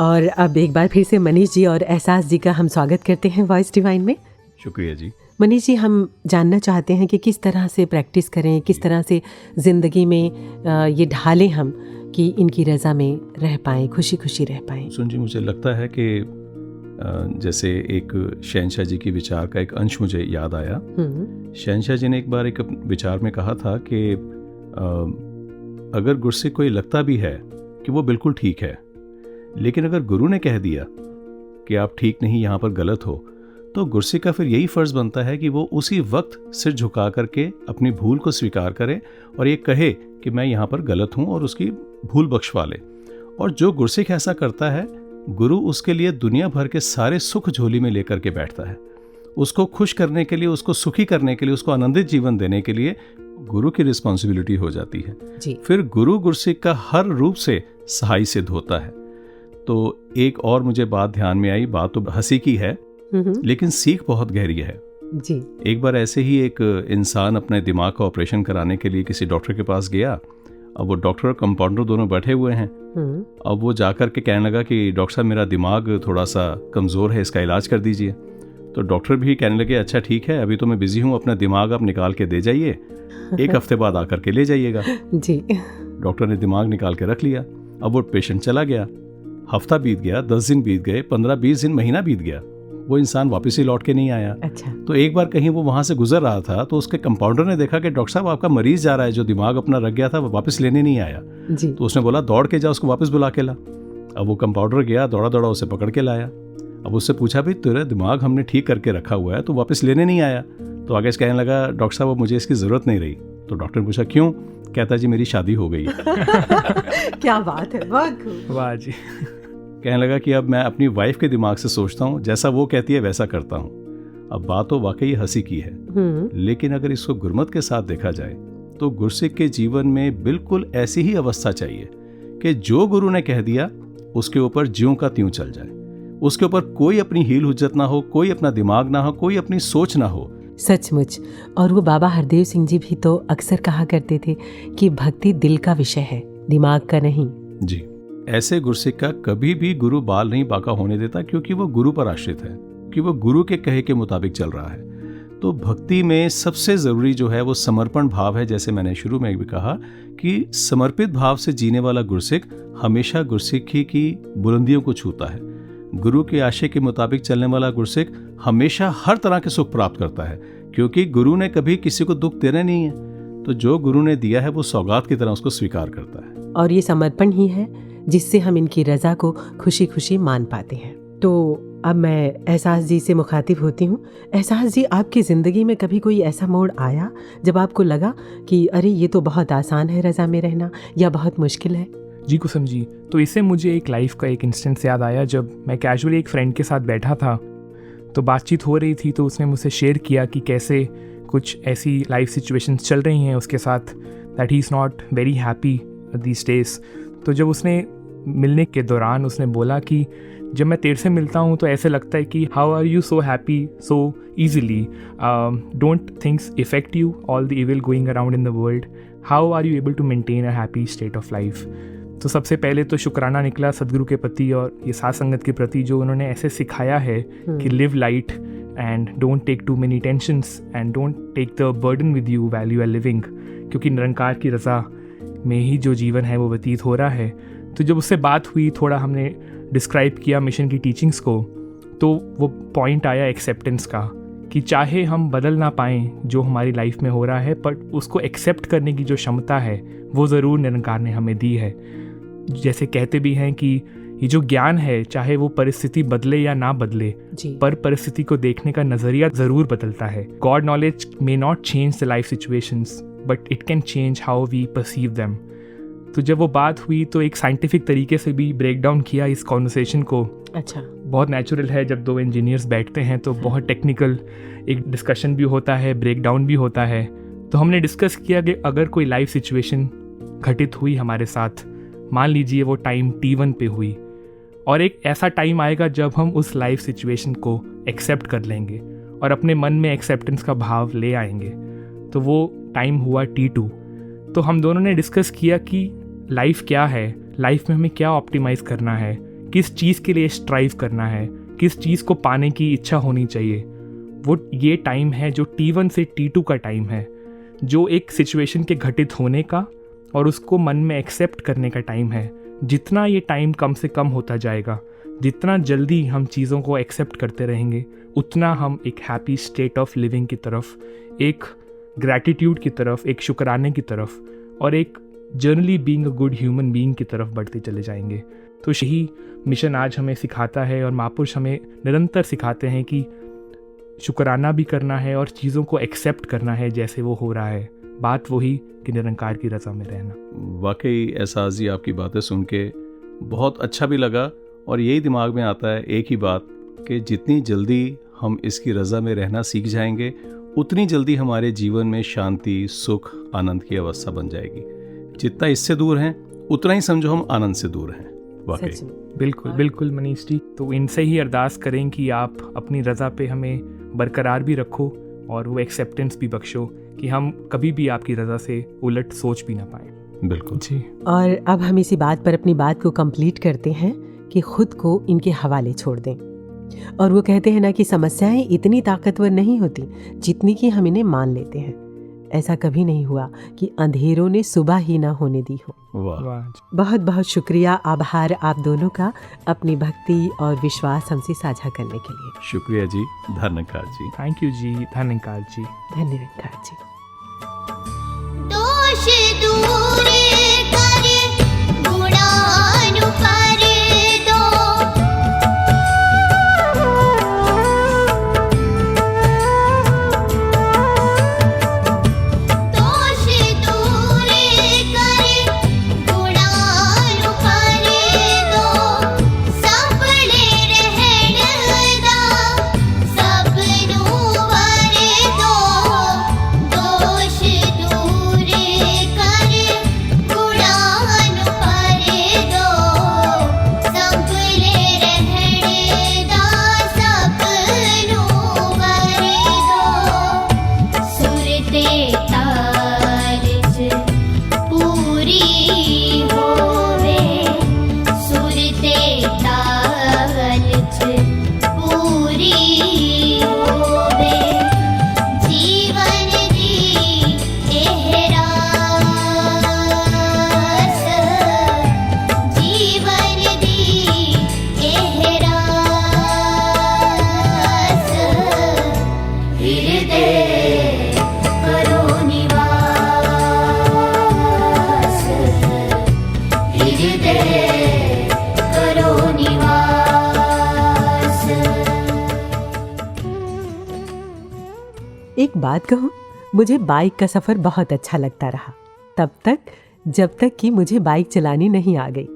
S1: और अब एक बार फिर से मनीष जी और एहसास जी का हम स्वागत करते हैं वॉइस डिवाइन में।
S4: शुक्रिया जी।
S1: मनीष जी, हम जानना चाहते हैं कि किस तरह से प्रैक्टिस करें, किस तरह से ज़िंदगी में ये ढालें हम कि इनकी रज़ा में रह पाएँ, खुशी खुशी रह पाएँ।
S4: सुन जी, मुझे लगता है कि जैसे एक शहनशाह जी के विचार का एक अंश मुझे याद आया। शहनशाह जी ने एक बार एक विचार में कहा था कि अगर गुरसिक कोई लगता भी है कि वो बिल्कुल ठीक है, लेकिन अगर गुरु ने कह दिया कि आप ठीक नहीं, यहाँ पर गलत हो, तो गुरसिक का फिर यही फ़र्ज़ बनता है कि वो उसी वक्त सिर झुका करके अपनी भूल को स्वीकार करे और ये कहे कि मैं यहाँ पर गलत हूँ और उसकी भूल बख्शवा ले। और जो गुरसिक ऐसा करता है, गुरु उसके लिए दुनिया भर के सारे सुख झोली में लेकर के बैठता है। उसको खुश करने के लिए, उसको सुखी करने के लिए, उसको आनंदित जीवन देने के लिए गुरु की रिस्पॉन्सिबिलिटी हो जाती है
S1: जी।
S4: फिर गुरु गुरसिक का हर रूप से सहाय सिद्ध होता है। तो एक और मुझे बात ध्यान में आई, बात तो हंसी की है लेकिन सीख बहुत गहरी है
S1: जी।
S4: एक बार ऐसे ही एक इंसान अपने दिमाग का ऑपरेशन कराने के लिए किसी डॉक्टर के पास गया। अब वो डॉक्टर और कंपाउंडर दोनों बैठे हुए हैं। अब वो जाकर के कहने लगा कि डॉक्टर साहब, मेरा दिमाग थोड़ा सा कमज़ोर है, इसका इलाज कर दीजिए। तो डॉक्टर भी कहने लगे, अच्छा ठीक है, अभी तो मैं बिजी हूँ, अपना दिमाग आप निकाल के दे जाइए, 1 हफ्ते बाद आकर के ले जाइएगा।
S1: जी।
S4: डॉक्टर ने दिमाग निकाल के रख लिया। अब वो पेशेंट चला गया, हफ्ता बीत गया, 10 दिन बीत गए, 15-20 दिन, महीना बीत गया, वो इंसान वापस ही लौट के नहीं आया।
S1: अच्छा।
S4: तो एक बार कहीं वो वहाँ से गुजर रहा था तो उसके कंपाउंडर ने देखा कि डॉक्टर साहब, आपका मरीज जा रहा है, जो दिमाग अपना रख गया था वो वापस लेने नहीं आया।
S1: जी।
S4: तो उसने बोला, दौड़ के जा, उसको वापस बुला के ला। अब वो कंपाउंडर गया, दौड़ा दौड़ा उसे पकड़ के लाया। अब उससे पूछा, भाई तेरा दिमाग हमने ठीक करके रखा हुआ है, तो वापस लेने नहीं आया। तो आगे कहने लगा, डॉक्टर साहब, मुझे इसकी ज़रूरत नहीं रही। तो डॉक्टर ने पूछा, क्यों? कहता, जी मेरी शादी हो गई।
S1: क्या बात है, बहुत खूब।
S5: वाह जी।
S4: कहने लगा कि अब मैं अपनी वाइफ के दिमाग से सोचता हूँ, जैसा वो कहती है वैसा करता हूँ। अब बात तो वाकई हंसी की है, लेकिन अगर इसको गुरमत के साथ देखा जाए तो गुरसिक के जीवन में बिल्कुल ऐसी ही अवस्था चाहिए कि जो गुरु ने कह दिया उसके ऊपर ज्यों का त्यों चल जाए, उसके ऊपर कोई अपनी हील हुज्जत ना हो, कोई अपना दिमाग ना हो, कोई अपनी सोच ना हो।
S1: सचमुच। और वो बाबा हरदेव सिंह जी भी तो अक्सर कहा करते थे कि भक्ति दिल का विषय है, दिमाग का नहीं।
S4: जी। ऐसे गुरसिक का कभी भी गुरु बाल नहीं बांका होने देता, क्योंकि वो गुरु पर आश्रित है, कि वो गुरु के कहे के मुताबिक चल रहा है। तो भक्ति में सबसे ज़रूरी जो है वो समर्पण भाव है। जैसे मैंने शुरू में भी कहा कि समर्पित भाव से जीने वाला गुरसिक हमेशा गुरसिकी की बुलंदियों को छूता है। गुरु के आशय के मुताबिक चलने वाला गुरसिक हमेशा हर तरह के सुख प्राप्त करता है, क्योंकि गुरु ने कभी किसी को दुख देना नहीं है। तो जो गुरु ने दिया है वो सौगात की तरह उसको स्वीकार करता है।
S1: और ये समर्पण ही है जिससे हम इनकी रज़ा को खुशी खुशी मान पाते हैं। तो अब मैं एहसास जी से मुखातिब होती हूँ। एहसास जी, आपकी ज़िंदगी में कभी कोई ऐसा मोड़ आया जब आपको लगा कि अरे ये तो बहुत आसान है रज़ा में रहना, या बहुत मुश्किल है?
S5: जी कुसुम जी, तो इससे मुझे एक लाइफ का एक इंस्टेंस याद आया। जब मैं कैजुअली एक फ्रेंड के साथ बैठा था तो बातचीत हो रही थी, तो उसने मुझसे शेयर किया कि कैसे कुछ ऐसी लाइफ सिचुएशंस चल रही हैं उसके साथ, that he is not very happy these days. तो जब उसने मिलने के दौरान उसने बोला कि जब मैं तेरे से मिलता हूँ तो ऐसे लगता है कि how are you so happy so easily, don't things affect you, all the evil going around in the world, how are you able to maintain a happy state of life. तो सबसे पहले तो शुक्राना निकला सदगुरु के प्रति और ये साथ संगत के प्रति, जो उन्होंने ऐसे सिखाया है कि live light and don't take too many tensions and don't take the burden with you value are living, क्योंकि निरंकार की रज़ा में ही जो जीवन है वो व्यतीत हो रहा है। तो जब उससे बात हुई, थोड़ा हमने डिस्क्राइब किया मिशन की टीचिंग्स को, तो वो पॉइंट आया एक्सेप्टेंस का, कि चाहे हम बदल ना पाएँ जो हमारी लाइफ में हो रहा है, बट उसको एक्सेप्ट करने की जो क्षमता है वो ज़रूर निरंकार ने हमें दी है। जैसे कहते भी हैं कि ये जो ज्ञान है, चाहे वो परिस्थिति बदले या ना बदले, पर परिस्थिति को देखने का नज़रिया ज़रूर बदलता है। God knowledge may not change the life situations, but it can change how we perceive them. तो जब वो बात हुई तो एक साइंटिफिक तरीके से भी ब्रेक डाउन किया इस कॉन्वर्सेशन को।
S1: अच्छा।
S5: बहुत नेचुरल है, जब दो इंजीनियर्स बैठते हैं तो बहुत टेक्निकल एक डिस्कशन भी होता है, ब्रेक डाउन भी होता है। तो हमने डिस्कस किया कि अगर कोई लाइफ सिचुएशन घटित हुई हमारे साथ, मान लीजिए वो टाइम T1 पे हुई, और एक ऐसा टाइम आएगा जब हम उस लाइफ सिचुएशन को एक्सेप्ट कर लेंगे और अपने मन में एक्सेप्टेंस का भाव ले आएंगे, तो वो टाइम हुआ T2। तो हम दोनों ने डिस्कस किया कि लाइफ क्या है, लाइफ में हमें क्या ऑप्टिमाइज़ करना है, किस चीज़ के लिए स्ट्राइव करना है, किस चीज़ को पाने की इच्छा होनी चाहिए, वो ये टाइम है जो T1 से T2 का टाइम है, जो एक सिचुएशन के घटित होने का और उसको मन में एक्सेप्ट करने का टाइम है। जितना ये टाइम कम से कम होता जाएगा, जितना जल्दी हम चीज़ों को एक्सेप्ट करते रहेंगे, उतना हम एक हैप्पी स्टेट ऑफ लिविंग की तरफ, एक ग्रैटिट्यूड की तरफ, एक शुक्राने की तरफ और एक generally being a good human being की तरफ बढ़ते चले जाएंगे। तो यही मिशन आज हमें सिखाता है और महापुरुष हमें निरंतर सिखाते हैं कि शुक्राना भी करना है और चीज़ों को एक्सेप्ट करना है जैसे वो हो रहा है। बात वही कि निरंकार की रज़ा में रहना।
S4: वाकई एहसास जी, आपकी बातें सुन के बहुत अच्छा भी लगा और यही दिमाग में आता है एक ही बात कि जितनी जल्दी हम इसकी रज़ा में रहना सीख जाएंगे, उतनी जल्दी हमारे जीवन में शांति, सुख, आनंद की अवस्था बन जाएगी। जितना इससे दूर हैं उतना ही समझो हम आनंद से दूर हैं। वाकई
S1: सच में।
S5: बिल्कुल बिल्कुल मनीष जी, तो इनसे ही अरदास करें कि आप अपनी रज़ा पे हमें बरकरार भी रखो और वो एक्सेप्टेंस भी बख्शो कि हम कभी भी आपकी रज़ा से उलट सोच भी ना पाएं।
S4: बिल्कुल
S5: जी।
S1: और अब हम इसी बात पर अपनी बात को कंप्लीट करते हैं कि खुद को इनके हवाले छोड़ दें। और वो कहते हैं ना कि समस्याएं इतनी ताकतवर नहीं होती जितनी कि हम इन्हें मान लेते हैं। ऐसा कभी नहीं हुआ कि अंधेरों ने सुबह ही ना होने दी हो।
S4: वाह,
S5: वाह जी।
S1: बहुत बहुत शुक्रिया, आभार आप दोनों का अपनी भक्ति और विश्वास हमसे साझा करने के लिए।
S4: शुक्रिया जी, धन्यकार जी।
S5: थैंक यू जी, धन्यकार जी।
S1: धन्यवाद जी।
S6: दोष दूर करे गुणानुपर दो, दोष दूर करे गुणानुपर दो, सबने रहन दा सबनू वर दो, दोष दूर करे गुणानुपर दो, सबने रहन दा सबनू वर दो, सुरते ताल च पूरी होवे, सुरते ताल च पूरी होवे, जीवन दी एहरास, जीवन दी एहरास, हृदय करो निवास, हृदय करो निवास।
S1: एक बात कहूँ, मुझे बाइक का सफ़र बहुत अच्छा लगता रहा तब तक जब तक कि मुझे बाइक चलानी नहीं आ गई।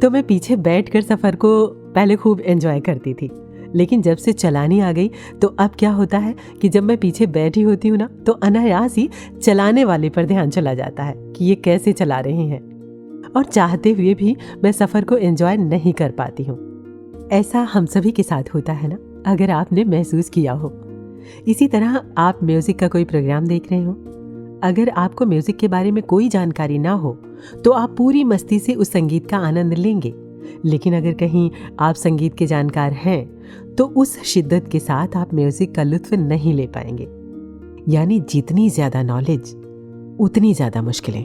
S1: तो मैं पीछे बैठकर सफ़र को पहले खूब एंजॉय करती थी, लेकिन जब से चलानी आ गई तो अब क्या होता है कि जब मैं पीछे बैठी होती हूँ ना, तो अनायास ही चलाने वाले पर ध्यान चला जाता है कि ये कैसे चला रहे हैं, और चाहते हुए भी मैं सफ़र को एंजॉय नहीं कर पाती हूँ। ऐसा हम सभी के साथ होता है ना, अगर आपने महसूस किया हो। इसी तरह आप म्यूज़िक का कोई प्रोग्राम देख रहे हो, अगर आपको म्यूज़िक के बारे में कोई जानकारी ना हो तो आप पूरी मस्ती से उस संगीत का आनंद लेंगे, लेकिन अगर कहीं आप संगीत के जानकार हैं तो उस शिद्दत के साथ आप म्यूज़िक का लुत्फ़ नहीं ले पाएंगे। यानी जितनी ज़्यादा नॉलेज उतनी ज़्यादा मुश्किलें।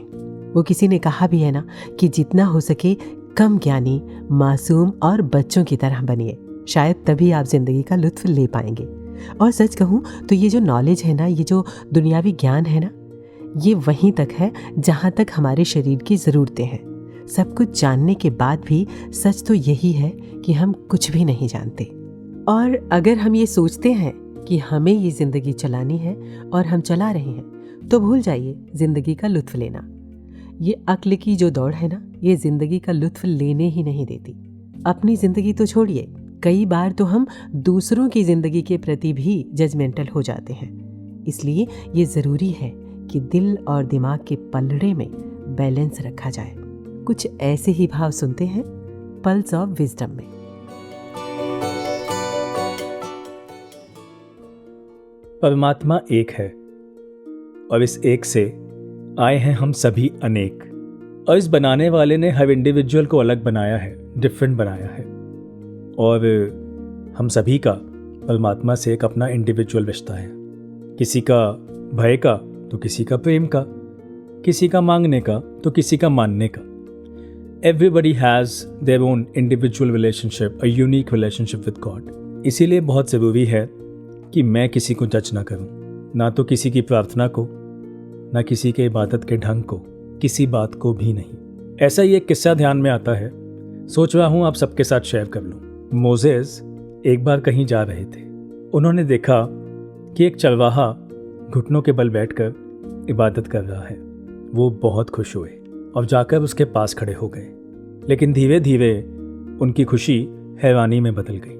S1: वो किसी ने कहा भी है ना कि जितना हो सके कम ज्ञानी, मासूम और बच्चों की तरह बनिए, शायद तभी आप ज़िंदगी का लुत्फ़ ले पाएंगे। और सच कहूँ तो ये जो नॉलेज है ना, ये जो दुनियावी ज्ञान है ना, ये वहीं तक है जहाँ तक हमारे शरीर की ज़रूरतें हैं। सब कुछ जानने के बाद भी सच तो यही है कि हम कुछ भी नहीं जानते। और अगर हम ये सोचते हैं कि हमें ये ज़िंदगी चलानी है और हम चला रहे हैं, तो भूल जाइए ज़िंदगी का लुत्फ़ लेना। ये अक्ल की जो दौड़ है ना, ये ज़िंदगी का लुत्फ़ लेने ही नहीं देती। अपनी ज़िंदगी तो छोड़िए, कई बार तो हम दूसरों की ज़िंदगी के प्रति भी जजमेंटल हो जाते हैं। इसलिए ये ज़रूरी है कि दिल और दिमाग के पलड़े में बैलेंस रखा जाए। कुछ ऐसे ही भाव सुनते हैं पल्स ऑफ विजडम में।
S7: परमात्मा एक है और इस एक से आए हैं हम सभी अनेक, और इस बनाने वाले ने हर इंडिविजुअल को अलग बनाया है, डिफरेंट बनाया है। और हम सभी का परमात्मा से एक अपना इंडिविजुअल रिश्ता है, किसी का भय का तो किसी का प्रेम का, किसी का मांगने का तो किसी का मानने का। Everybody has their own individual relationship, a unique relationship with God. इसीलिए बहुत ज़रूरी है कि मैं किसी को जज ना करूं, ना तो किसी की प्रार्थना को, ना किसी के इबादत के ढंग को, किसी बात को भी नहीं। ऐसा ही एक किस्सा ध्यान में आता है, सोच रहा हूं आप सबके साथ शेयर कर लूं। मोसेस एक बार कहीं जा रहे थे। उन्होंने देखा कि एक चरवाहा घुटनों के बल बैठकर इबादत कर रहा है। वो बहुत खुश हुए और जाकर उसके पास खड़े हो गए। लेकिन धीरे धीरे उनकी खुशी हैरानी में बदल गई,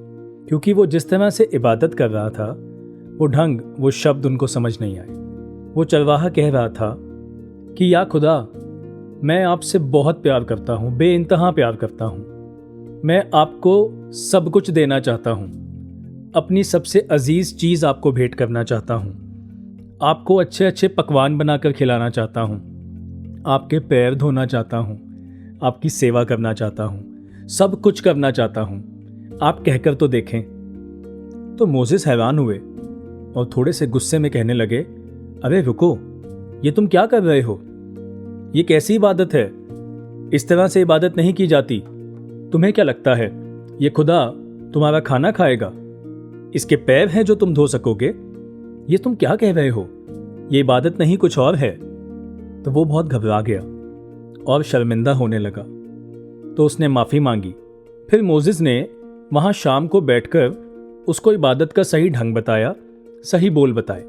S7: क्योंकि वो जिस तरह से इबादत कर रहा था, वो ढंग, वो शब्द उनको समझ नहीं आए। वो चरवाहा कह रहा था कि या खुदा, मैं आपसे बहुत प्यार करता हूँ, बेइंतहा प्यार करता हूँ। मैं आपको सब कुछ देना चाहता हूँ, अपनी सबसे अजीज़ चीज़ आपको भेंट करना चाहता हूँ, आपको अच्छे अच्छे पकवान बनाकर खिलाना चाहता हूँ, आपके पैर धोना चाहता हूँ, आपकी सेवा करना चाहता हूँ, सब कुछ करना चाहता हूँ, आप कहकर तो देखें। तो मोसेस हैरान हुए और थोड़े से गुस्से में कहने लगे, अरे रुको, ये तुम क्या कर रहे हो? ये कैसी इबादत है? इस तरह से इबादत नहीं की जाती। तुम्हें क्या लगता है ये खुदा तुम्हारा खाना खाएगा? इसके पैर हैं जो तुम धो सकोगे? ये तुम क्या कह रहे हो? ये इबादत नहीं, कुछ और है। तो वो बहुत घबरा गया और शर्मिंदा होने लगा। तो उसने माफ़ी मांगी। फिर मोसेस ने वहाँ शाम को बैठकर उसको इबादत का सही ढंग बताया, सही बोल बताए,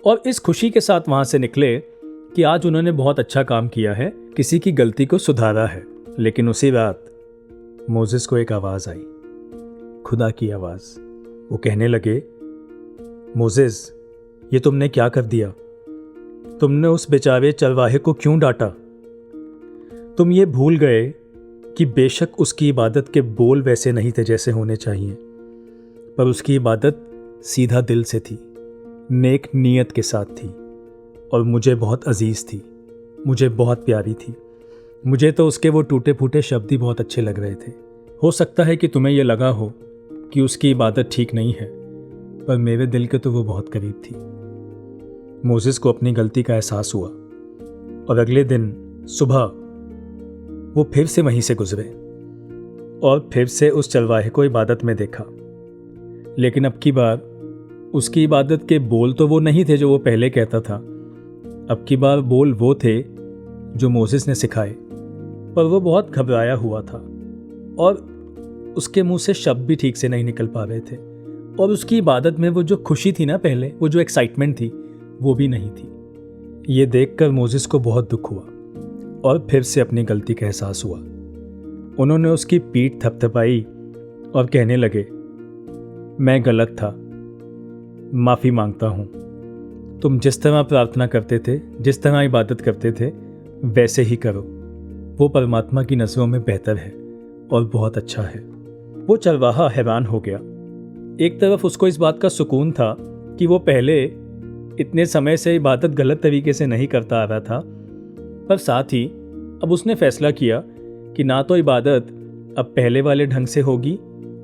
S7: और इस खुशी के साथ वहाँ से निकले कि आज उन्होंने बहुत अच्छा काम किया है, किसी की गलती को सुधारा है। लेकिन उसी रात मोसेस को एक आवाज़ आई, खुदा की आवाज़। वो कहने लगे, मोसेस, ये तुमने क्या कर दिया? तुमने उस बेचारे चरवाहे को क्यों डांटा? तुम ये भूल गए कि बेशक उसकी इबादत के बोल वैसे नहीं थे जैसे होने चाहिए, पर उसकी इबादत सीधा दिल से थी, नेक नीयत के साथ थी, और मुझे बहुत अजीज़ थी, मुझे बहुत प्यारी थी। मुझे तो उसके वो टूटे फूटे शब्द ही बहुत अच्छे लग रहे थे। हो सकता है कि तुम्हें यह लगा हो कि उसकी इबादत ठीक नहीं है, पर मेरे दिल के तो वो बहुत करीब थी। मोसेस को अपनी गलती का एहसास हुआ और अगले दिन सुबह वो फिर से वहीं से गुजरे और फिर से उस चरवाहे को इबादत में देखा। लेकिन अब की बार उसकी इबादत के बोल तो वो नहीं थे जो वो पहले कहता था। अब की बार बोल वो थे जो मोसेस ने सिखाए, पर वो बहुत घबराया हुआ था और उसके मुंह से शब्द भी ठीक से नहीं निकल पा रहे थे, और उसकी इबादत में वो जो खुशी थी ना पहले, वो जो एक्साइटमेंट थी, वो भी नहीं थी। ये देखकर मोसेस को बहुत दुख हुआ और फिर से अपनी गलती का एहसास हुआ। उन्होंने उसकी पीठ थपथपाई और कहने लगे, मैं गलत था, माफ़ी मांगता हूँ। तुम जिस तरह प्रार्थना करते थे, जिस तरह इबादत करते थे, वैसे ही करो। वो परमात्मा की नज़रों में बेहतर है और बहुत अच्छा है। वो चरवाहा हैरान हो गया। एक तरफ उसको इस बात का सुकून था कि वो पहले इतने समय से इबादत गलत तरीके से नहीं करता आ रहा था, पर साथ ही अब उसने फैसला किया कि ना तो इबादत अब पहले वाले ढंग से होगी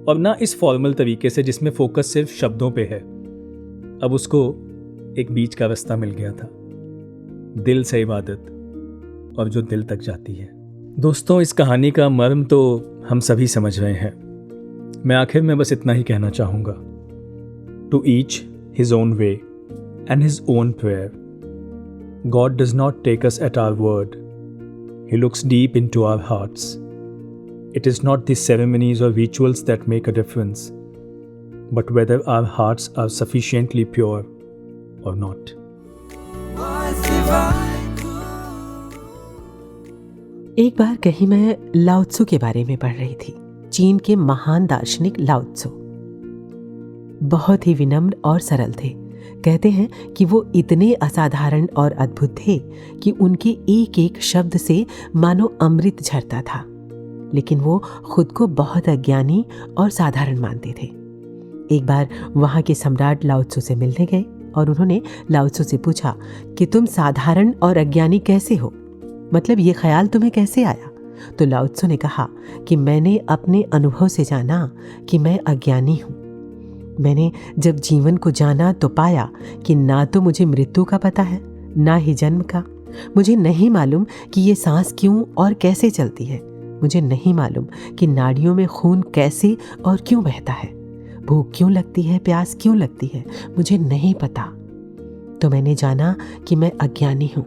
S7: और ना इस फॉर्मल तरीके से जिसमें फोकस सिर्फ शब्दों पे है। अब उसको एक बीच का रास्ता मिल गया था, दिल से इबादत, और जो दिल तक जाती है। दोस्तों, इस कहानी का मर्म तो हम सभी समझ रहे हैं। मैं आखिर में बस इतना ही कहना चाहूँगा, to each his own way and his own prayer. God does not take us at our word. He looks deep into our hearts. It is not the ceremonies or rituals that make a difference, but whether our hearts are sufficiently pure or not.
S1: एक बार कहीं मैं लाओ Tzu के बारे में पढ़ रही थी। चीन के महान दार्शनिक लाओ त्सु बहुत ही विनम्र और सरल थे। कहते हैं कि वो इतने असाधारण और अद्भुत थे कि उनके एक एक शब्द से मानो अमृत झरता था, लेकिन वो खुद को बहुत अज्ञानी और साधारण मानते थे। एक बार वहाँ के सम्राट लाओ त्सु से मिलने गए और उन्होंने लाओ त्सु से पूछा कि तुम साधारण और अज्ञानी कैसे हो? मतलब ये ख्याल तुम्हें कैसे आया? तो लाओ त्सु ने कहा कि मैंने अपने अनुभव से जाना कि मैं अज्ञानी हूँ। मैंने जब जीवन को जाना तो पाया कि ना तो मुझे मृत्यु का पता है, ना ही जन्म का। मुझे नहीं मालूम कि ये सांस क्यों और कैसे चलती है। मुझे नहीं मालूम कि नाड़ियों में खून कैसे और क्यों बहता है। भूख क्यों लगती है, प्यास क्यों लगती है, मुझे नहीं पता। तो मैंने जाना कि मैं अज्ञानी हूँ,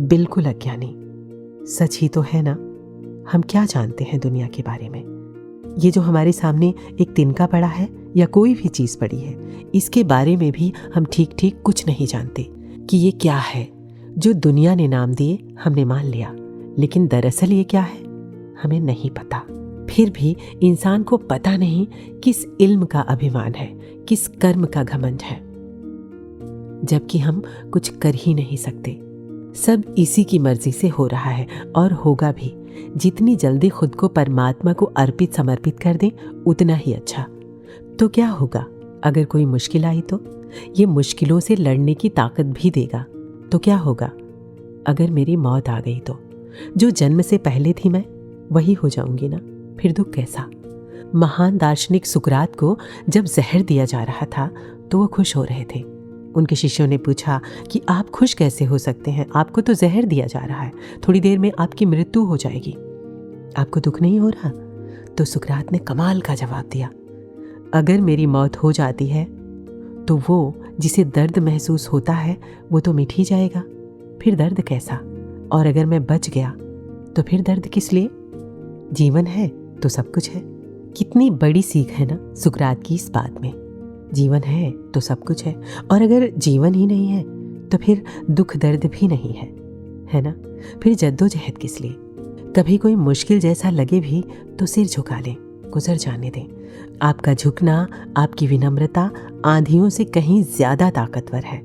S1: बिल्कुल अज्ञानी। सच ही तो है ना। हम क्या जानते हैं दुनिया के बारे में? ये जो हमारे सामने एक तिनका पड़ा है या कोई भी चीज़ पड़ी है, इसके बारे में भी हम ठीक ठीक कुछ नहीं जानते कि ये क्या है। जो दुनिया ने नाम दिए हमने मान लिया, लेकिन दरअसल ये क्या है हमें नहीं पता। फिर भी इंसान को पता नहीं किस इल्म का अभिमान है, किस कर्म का घमंड है, जबकि हम कुछ कर ही नहीं सकते। सब इसी की मर्जी से हो रहा है और होगा भी। जितनी जल्दी खुद को परमात्मा को अर्पित समर्पित कर दें उतना ही अच्छा। तो क्या होगा अगर कोई मुश्किल आई? तो ये मुश्किलों से लड़ने की ताकत भी देगा। तो क्या होगा अगर मेरी मौत आ गई? तो जो जन्म से पहले थी मैं वही हो जाऊंगी ना। फिर दुख कैसा? महान दार्शनिक सुकरात को जब जहर दिया जा रहा था तो वो खुश हो रहे थे। उनके शिष्यों ने पूछा कि आप खुश कैसे हो सकते हैं, आपको तो जहर दिया जा रहा है, थोड़ी देर में आपकी मृत्यु हो जाएगी, आपको दुख नहीं हो रहा? तो सुकरात ने कमाल का जवाब दिया, अगर मेरी मौत हो जाती है तो वो जिसे दर्द महसूस होता है वो तो मिट ही जाएगा, फिर दर्द कैसा? और अगर मैं बच गया तो फिर दर्द किस लिए? जीवन है तो सब कुछ है। कितनी बड़ी सीख है ना सुकरात की इस बात में। जीवन है तो सब कुछ है, और अगर जीवन ही नहीं है तो फिर दुख दर्द भी नहीं है ना? फिर जद्दोजहद किस लिए? कभी कोई मुश्किल जैसा लगे भी तो सिर झुका लें, गुजर जाने दें। आपका झुकना, आपकी विनम्रता आंधियों से कहीं ज्यादा ताकतवर है।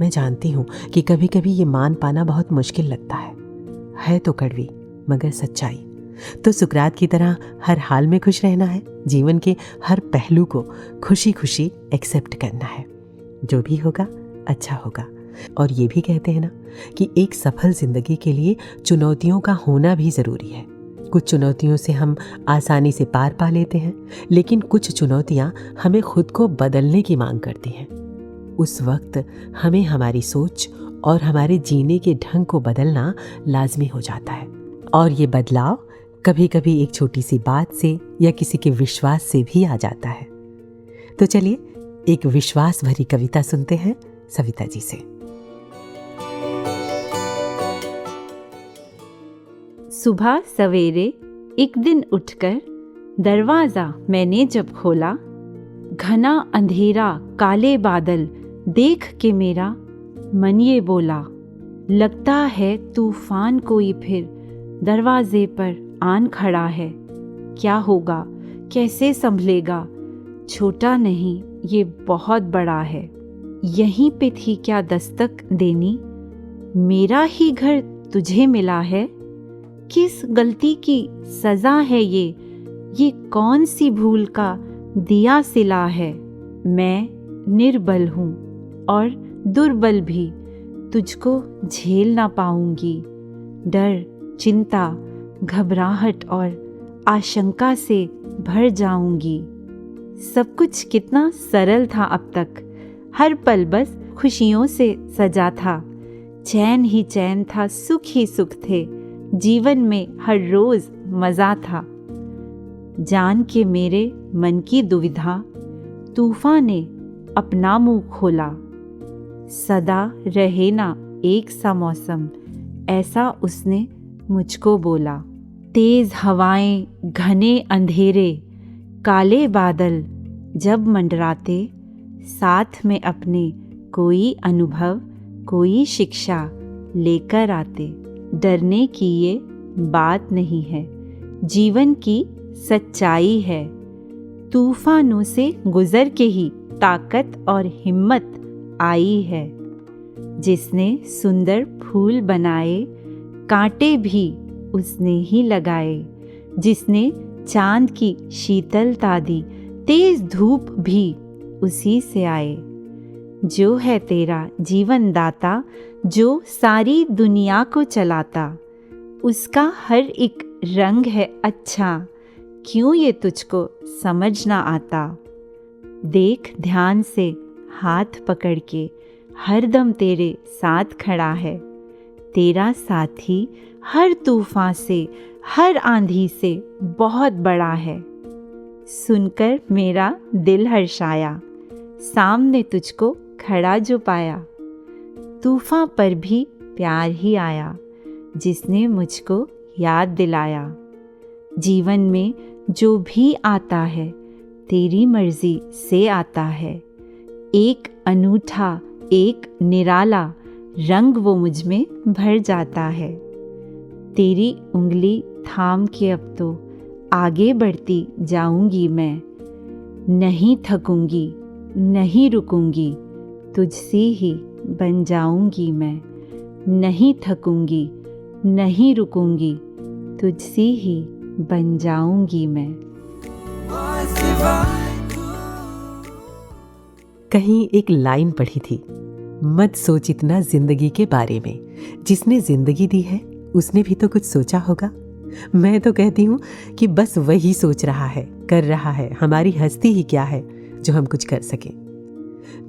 S1: मैं जानती हूँ कि कभी कभी ये मान पाना बहुत मुश्किल लगता है तो कड़वी मगर सच्चाई। तो सुकरात की तरह हर हाल में खुश रहना है, जीवन के हर पहलू को खुशी खुशी एक्सेप्ट करना है। जो भी होगा अच्छा होगा। और ये भी कहते हैं ना कि एक सफल जिंदगी के लिए चुनौतियों का होना भी ज़रूरी है। कुछ चुनौतियों से हम आसानी से पार पा लेते हैं, लेकिन कुछ चुनौतियाँ हमें खुद को बदलने की मांग करती हैं। उस वक्त हमें हमारी सोच और हमारे जीने के ढंग को बदलना लाजमी हो जाता है। और ये बदलाव कभी कभी एक छोटी सी बात से या किसी के विश्वास से भी आ जाता है। तो चलिए एक विश्वास भरी कविता सुनते हैं सविता जी से।
S8: सुबह सवेरे एक दिन उठकर दरवाजा मैंने जब खोला, घना अंधेरा काले बादल देख के मेरा मन ये बोला, लगता है तूफान कोई फिर दरवाजे पर आन खड़ा है। क्या होगा, कैसे संभलेगा, छोटा नहीं ये बहुत बड़ा है। यहीं पे थी क्या दस्तक देनी, मेरा ही घर तुझे मिला है। किस गलती की सजा है ये कौन सी भूल का दिया सिला है। मैं निर्बल हूँ और दुर्बल भी, तुझको झेल ना पाऊंगी। डर, चिंता, घबराहट और आशंका से भर जाऊंगी। सब कुछ कितना सरल था अब तक, हर पल बस खुशियों से सजा था। चैन ही चैन था, सुख ही सुख थे, जीवन में हर रोज मजा था। जान के मेरे मन की दुविधा, तूफान ने अपना मुंह खोला। सदा रहे ना एक सा मौसम, ऐसा उसने मुझको बोला। तेज हवाएं, घने अंधेरे, काले बादल जब मंडराते, साथ में अपने कोई अनुभव, कोई शिक्षा लेकर आते। डरने की ये बात नहीं है, जीवन की सच्चाई है। तूफानों से गुजर के ही ताकत और हिम्मत आई है। जिसने सुंदर फूल बनाए, कांटे भी उसने ही लगाए। जिसने चांद की शीतलता दी, तेज धूप भी उसी से आए। जो है तेरा जीवन दाता, जो सारी दुनिया को चलाता, उसका हर एक रंग है अच्छा, क्यों ये तुझको समझ ना आता। देख ध्यान से हाथ पकड़ के हरदम तेरे साथ खड़ा है। तेरा साथी हर तूफान से, हर आंधी से बहुत बड़ा है। सुनकर मेरा दिल हर्षाया, सामने तुझको खड़ा जो पाया। तूफान पर भी प्यार ही आया, जिसने मुझको याद दिलाया। जीवन में जो भी आता है तेरी मर्जी से आता है। एक अनूठा, एक निराला रंग वो मुझ में भर जाता है। तेरी उंगली थाम के अब तो आगे बढ़ती जाऊंगी मैं। नहीं थकूंगी, नहीं रुकूंगी, तुझसे ही बन जाऊंगी मैं। नहीं थकूंगी, नहीं रुकूंगी, तुझसे ही बन जाऊंगी मैं।
S1: कहीं एक लाइन पढ़ी थी, मत सोच इतना जिंदगी के बारे में, जिसने जिंदगी दी है उसने भी तो कुछ सोचा होगा। मैं तो कहती हूँ कि बस वही सोच रहा है, कर रहा है। हमारी हस्ती ही क्या है जो हम कुछ कर सकें।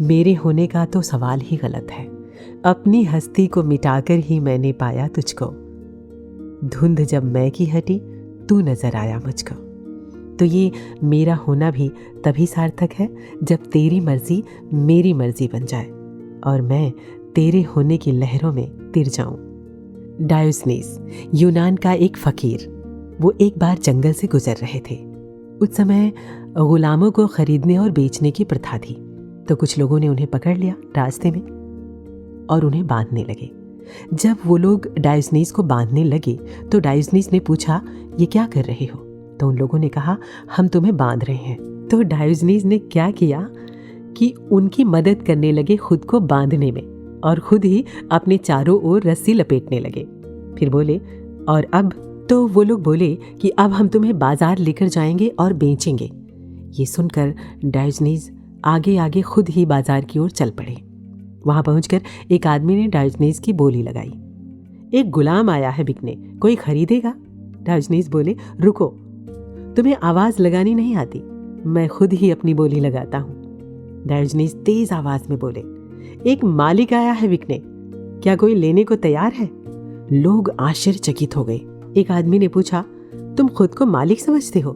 S1: मेरे होने का तो सवाल ही गलत है। अपनी हस्ती को मिटाकर ही मैंने पाया तुझको। धुंध जब मैं की हटी, तू नजर आया मुझको। तो ये मेरा होना भी तभी सार्थक है जब तेरी मर्जी मेरी मर्जी बन जाए और मैं तेरे होने की लहरों में तिर जाऊं। डायोस्नीस, यूनान का एक फकीर, वो एक बार जंगल से गुजर रहे थे। उस समय गुलामों को खरीदने और बेचने की प्रथा थी, तो कुछ लोगों ने उन्हें पकड़ लिया रास्ते में और उन्हें बांधने लगे। जब वो लोग डायोस्नीस को बांधने लगे तो डायोस्नीस ने पूछा, ये क्या कर रहे हो? तो उन लोगों ने कहा, हम तुम्हें बांध रहे हैं। तो डायोस्नीस ने क्या किया कि उनकी मदद करने लगे खुद को बांधने में और खुद ही अपने चारों ओर रस्सी लपेटने लगे। फिर बोले, और अब? तो वो लोग बोले कि अब हम तुम्हें बाजार लेकर जाएंगे और बेचेंगे। ये सुनकर डायोस्नीस आगे आगे खुद ही बाजार की ओर चल पड़े। वहां पहुंचकर एक आदमी ने डायोस्नीस की बोली लगाई। एक गुलाम आया है बिकने, कोई खरीदेगा? डायोस्नीस बोले, रुको, तुम्हें आवाज लगानी नहीं आती, मैं खुद ही अपनी बोली लगाता हूँ। डायोस्नीस तेज आवाज में बोले, एक मालिक आया है बिकने, क्या कोई लेने को तैयार है? लोग आश्चर्यचकित हो गए। एक आदमी ने पूछा, तुम खुद को मालिक समझते हो?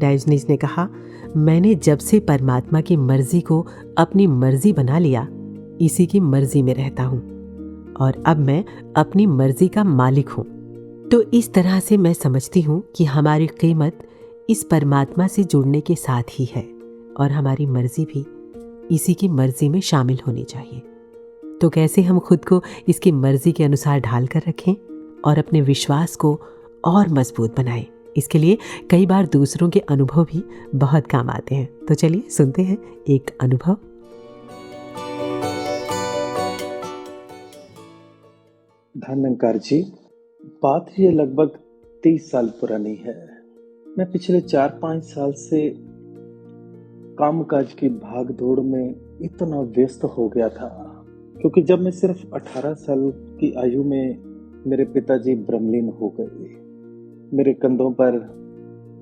S1: डायोस्नीस ने कहा, मैंने जब से परमात्मा की मर्जी को अपनी मर्जी बना लिया, इसी की मर्जी में रहता हूँ और अब मैं अपनी मर्जी का मालिक हूँ। तो इस तरह से मैं समझती हूँ कि हमारी कीमत इस परमात्मा से जुड़ने के साथ ही है और हमारी मर्जी भी इसी की मर्जी में शामिल होनी चाहिए। तो कैसे हम खुद को इसकी मर्जी के अनुसार ढाल कर रखें और अपने विश्वास को और मजबूत बनाएं। इसके लिए कई बार दूसरों के अनुभव भी बहुत काम आते हैं। तो चलिए सुनते हैं एक अनुभव।
S9: धन्यकार जी, बात ये लगभग 30 साल पुरानी है। मैं पिछले 4-5 साल से कामकाज की भाग दौड़ में इतना व्यस्त हो गया था, क्योंकि जब मैं सिर्फ 18 साल की आयु में मेरे पिताजी ब्रह्मलीन हो गए। मेरे कंधों पर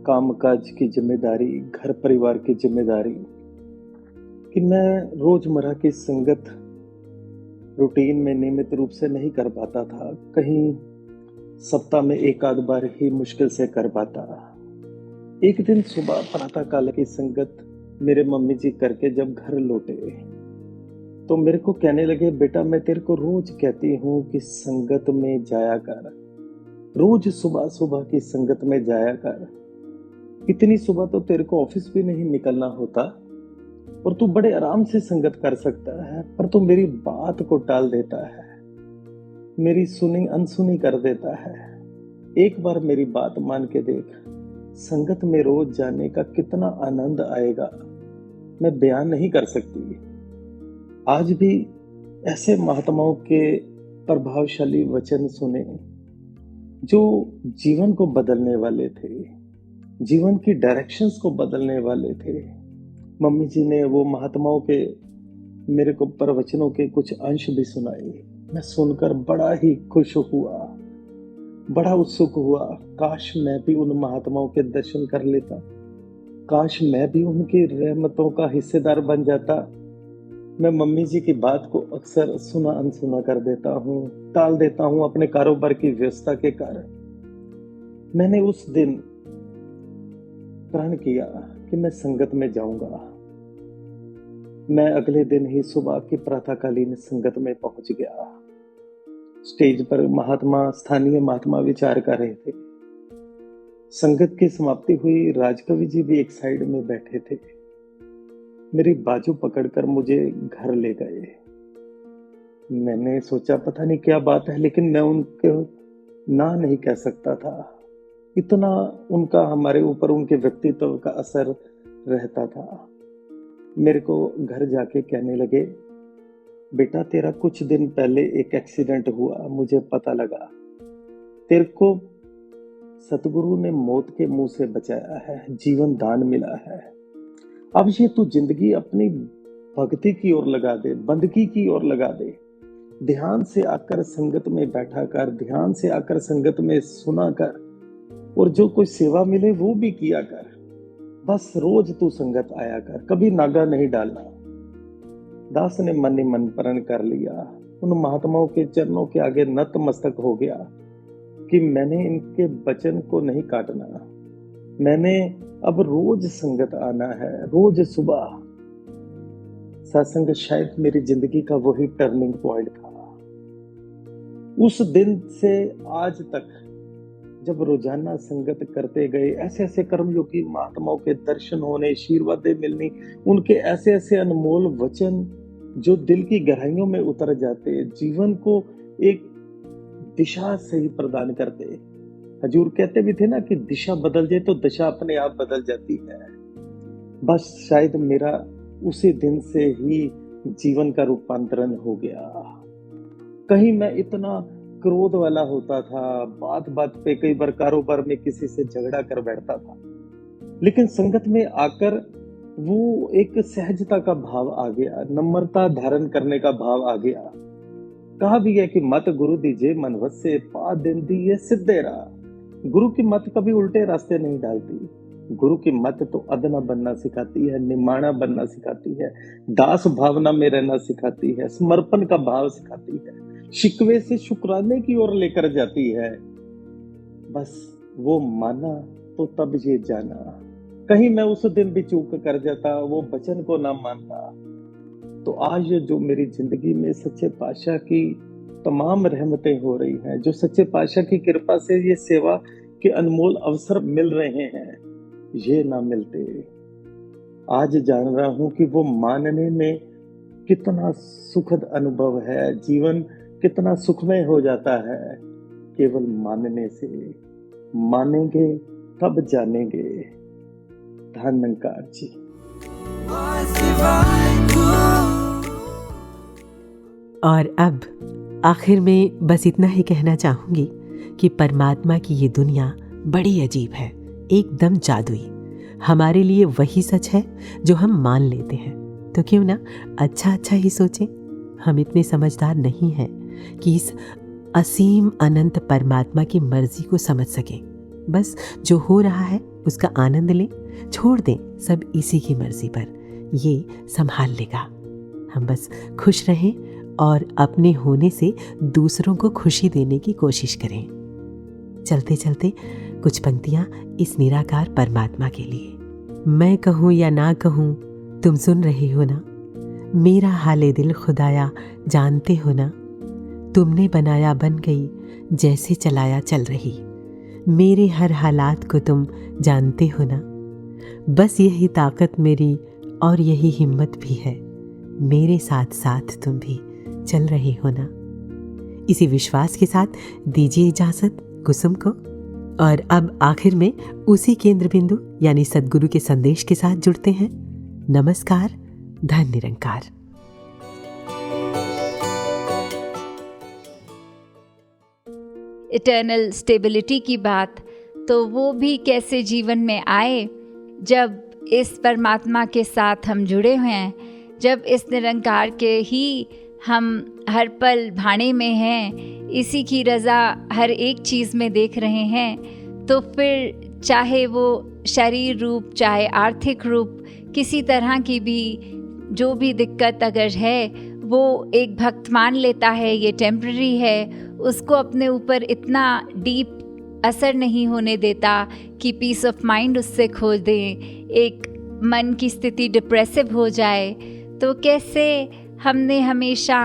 S9: कामकाज की जिम्मेदारी, घर परिवार की जिम्मेदारी कि मैं रोजमर्रा की संगत रूटीन में नियमित रूप से नहीं कर पाता था। कहीं सप्ताह में एक आध बार ही मुश्किल से कर पाता। एक दिन सुबह प्रातः काल की संगत मेरे मम्मी जी करके जब घर लौटे तो मेरे को कहने लगे, बेटा मैं तेरे को रोज कहती हूँ कि संगत में जाया कर, रोज सुबह सुबह की संगत में जाया कर। इतनी सुबह तो तेरे को ऑफिस भी नहीं निकलना होता और तू बड़े आराम से संगत कर सकता है, पर तू मेरी बात को टाल देता है, मेरी सुनी अनसुनी कर देता है। एक बार मेरी बात मान के देख, संगत में रोज जाने का कितना आनंद आएगा मैं बयान नहीं कर सकती। आज भी ऐसे महात्माओं के प्रभावशाली वचन सुने जो जीवन को बदलने वाले थे, जीवन की डायरेक्शंस को बदलने वाले थे। मम्मी जी ने वो महात्माओं के मेरे को प्रवचनों के कुछ अंश भी सुनाए। मैं सुनकर बड़ा ही खुश हुआ। बड़ा उत्सुक हुआ, काश मैं भी उन महात्माओं के दर्शन कर लेता, काश मैं भी उनकी रहमतों का हिस्सेदार बन जाता। मैं मम्मी जी की बात को अक्सर सुना अनसुना कर देता हूँ, टाल देता हूँ अपने कारोबार की व्यस्तता के कारण। मैंने उस दिन प्रण किया कि मैं संगत में जाऊंगा। मैं अगले दिन ही सुबह की प्रातःकालीन संगत में पहुंच गया। स्टेज पर स्थानीय महात्मा विचार कर रहे थे। संगत की समाप्ति हुई, राजकवि जी भी एक साइड में बैठे थे। मेरी बाजू पकड़कर मुझे घर ले गए। मैंने सोचा पता नहीं क्या बात है, लेकिन मैं उनको ना नहीं कह सकता था। इतना उनका हमारे ऊपर, उनके व्यक्तित्व का असर रहता था। मेरे को घर जाके कहने लगे, बेटा तेरा कुछ दिन पहले एक एक्सीडेंट हुआ, मुझे पता लगा। तेरे को सतगुरु ने मौत के मुंह से बचाया है, जीवन दान मिला है। अब ये तू जिंदगी अपनी भक्ति की ओर लगा दे, बंदगी की ओर लगा दे। ध्यान से आकर संगत में बैठा कर, ध्यान से आकर संगत में सुना कर, और जो कोई सेवा मिले वो भी किया कर। बस रोज तू संगत आया कर, कभी नागा नहीं डालना। दास ने मन ही मन प्रण कर लिया। उन महात्माओं के चरणों के आगे नतमस्तक हो गया कि मैंने इनके वचन को नहीं काटना। मैंने अब रोज संगत आना है, रोज सुबह। सत्संग शायद मेरी जिंदगी का वही टर्निंग पॉइंट था। उस दिन से आज तक जब रोजाना संगत करते गए, ऐसे ऐसे कर्मयोगी महात्माओं के दर्शन होने, आशीर्वादें मिलनी, उनके ऐसे ऐसे अनमोल वचन जो दिल की गहराइयों में उतर जाते, जीवन को एक दिशा सही प्रदान करते। हजूर कहते भी थे ना कि दिशा बदल जाए तो दशा अपने आप बदल जाती है। बस शायद मेरा उसी दिन से ही जीवन का रूपांतरण हो गया। कहीं मैं इतना क्रोध वाला होता था, बात बात पे कई बार कारोबार में किसी से झगड़ा कर बैठता था, लेकिन संगत में आकर वो एक सहजता का भाव आ गया, नम्रता धारण करने का भाव आ गया। कहा भी है कि मत गुरु दीजिए मन वसे, पा दिन दिए सिद्धेरा। गुरु की मत कभी उल्टे रास्ते नहीं डालती। गुरु की मत तो अदना बनना सिखाती है, निमाणा बनना सिखाती है, दास भावना में रहना सिखाती है, समर्पण का भाव सिखाती है, शिकवे से शुक्राने की ओर लेकर जाती है। बस वो माना तो तब ये जाना। कहीं मैं उस दिन भी चूक कर जाता, वो वचन को ना मानता, तो आज जो मेरी जिंदगी में सच्चे पातशाह की तमाम रहमतें हो रही हैं, जो सच्चे पातशाह की कृपा से ये सेवा के अनमोल अवसर मिल रहे हैं, ये ना मिलते। आज जान रहा हूं कि वो मानने में कितना सुखद अनुभव है, जीवन कितना सुखमय हो जाता है केवल मानने से। मानेंगे तब जानेंगे। धन निरंकार जी।
S1: और अब आखिर में बस इतना ही कहना चाहूंगी कि परमात्मा की ये दुनिया बड़ी अजीब है, एकदम जादुई। हमारे लिए वही सच है जो हम मान लेते हैं, तो क्यों ना अच्छा अच्छा ही सोचें। हम इतने समझदार नहीं हैं कि इस असीम अनंत परमात्मा की मर्जी को समझ सकें। बस जो हो रहा है उसका आनंद लें, छोड़ दें सब इसी की मर्जी पर, ये संभाल लेगा। हम बस खुश रहें और अपने होने से दूसरों को खुशी देने की कोशिश करें। चलते चलते कुछ पंक्तियां इस निराकार परमात्मा के लिए। मैं कहूँ या ना कहूँ तुम सुन रहे हो ना, मेरा हाले दिल खुदाया जानते हो ना। तुमने बनाया बन गई, जैसे चलाया चल रही, मेरे हर हालात को तुम जानते हो ना। बस यही ताकत मेरी और यही हिम्मत भी है, मेरे साथ साथ तुम भी चल रहे हो ना। इसी विश्वास के साथ दीजिए इजाज़त कुसुम को। और अब आखिर में उसी केंद्र बिंदु यानी सद्गुरु के संदेश के साथ जुड़ते हैं। नमस्कार, धन निरंकार।
S10: इटर्नल स्टेबिलिटी की बात तो वो भी कैसे जीवन में आए जब इस परमात्मा के साथ हम जुड़े हुए हैं, जब इस निरंकार के ही हम हर पल भाने में हैं, इसी की रज़ा हर एक चीज़ में देख रहे हैं, तो फिर चाहे वो शरीर रूप, चाहे आर्थिक रूप, किसी तरह की भी जो भी दिक्कत अगर है, वो एक भक्त मान लेता है ये टेम्पररी है, उसको अपने ऊपर इतना डीप असर नहीं होने देता कि पीस ऑफ माइंड उससे खो दें, एक मन की स्थिति डिप्रेसिव हो जाए। तो कैसे हमने हमेशा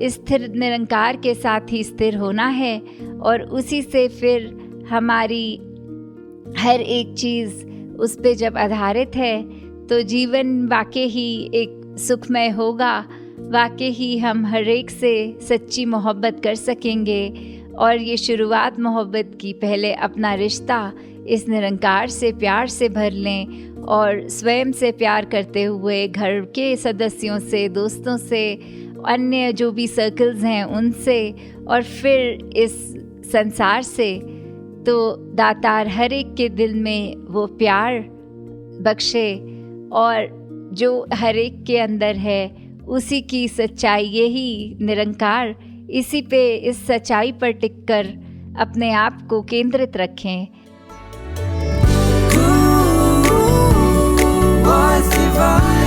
S10: स्थिर निरंकार के साथ ही स्थिर होना है, और उसी से फिर हमारी हर एक चीज़ उस पे जब आधारित है तो जीवन वाकई ही एक सुखमय होगा, वाकई ही हम हर एक से सच्ची मोहब्बत कर सकेंगे। और ये शुरुआत मोहब्बत की, पहले अपना रिश्ता इस निरंकार से प्यार से भर लें, और स्वयं से प्यार करते हुए घर के सदस्यों से, दोस्तों से, अन्य जो भी सर्कल्स हैं उनसे, और फिर इस संसार से। तो दातार हर एक के दिल में वो प्यार बख्शे, और जो हर एक के अंदर है उसी की सच्चाई, यही निरंकार, इसी पे, इस सच्चाई पर टिककर अपने आप को केंद्रित रखें।
S2: Was divine.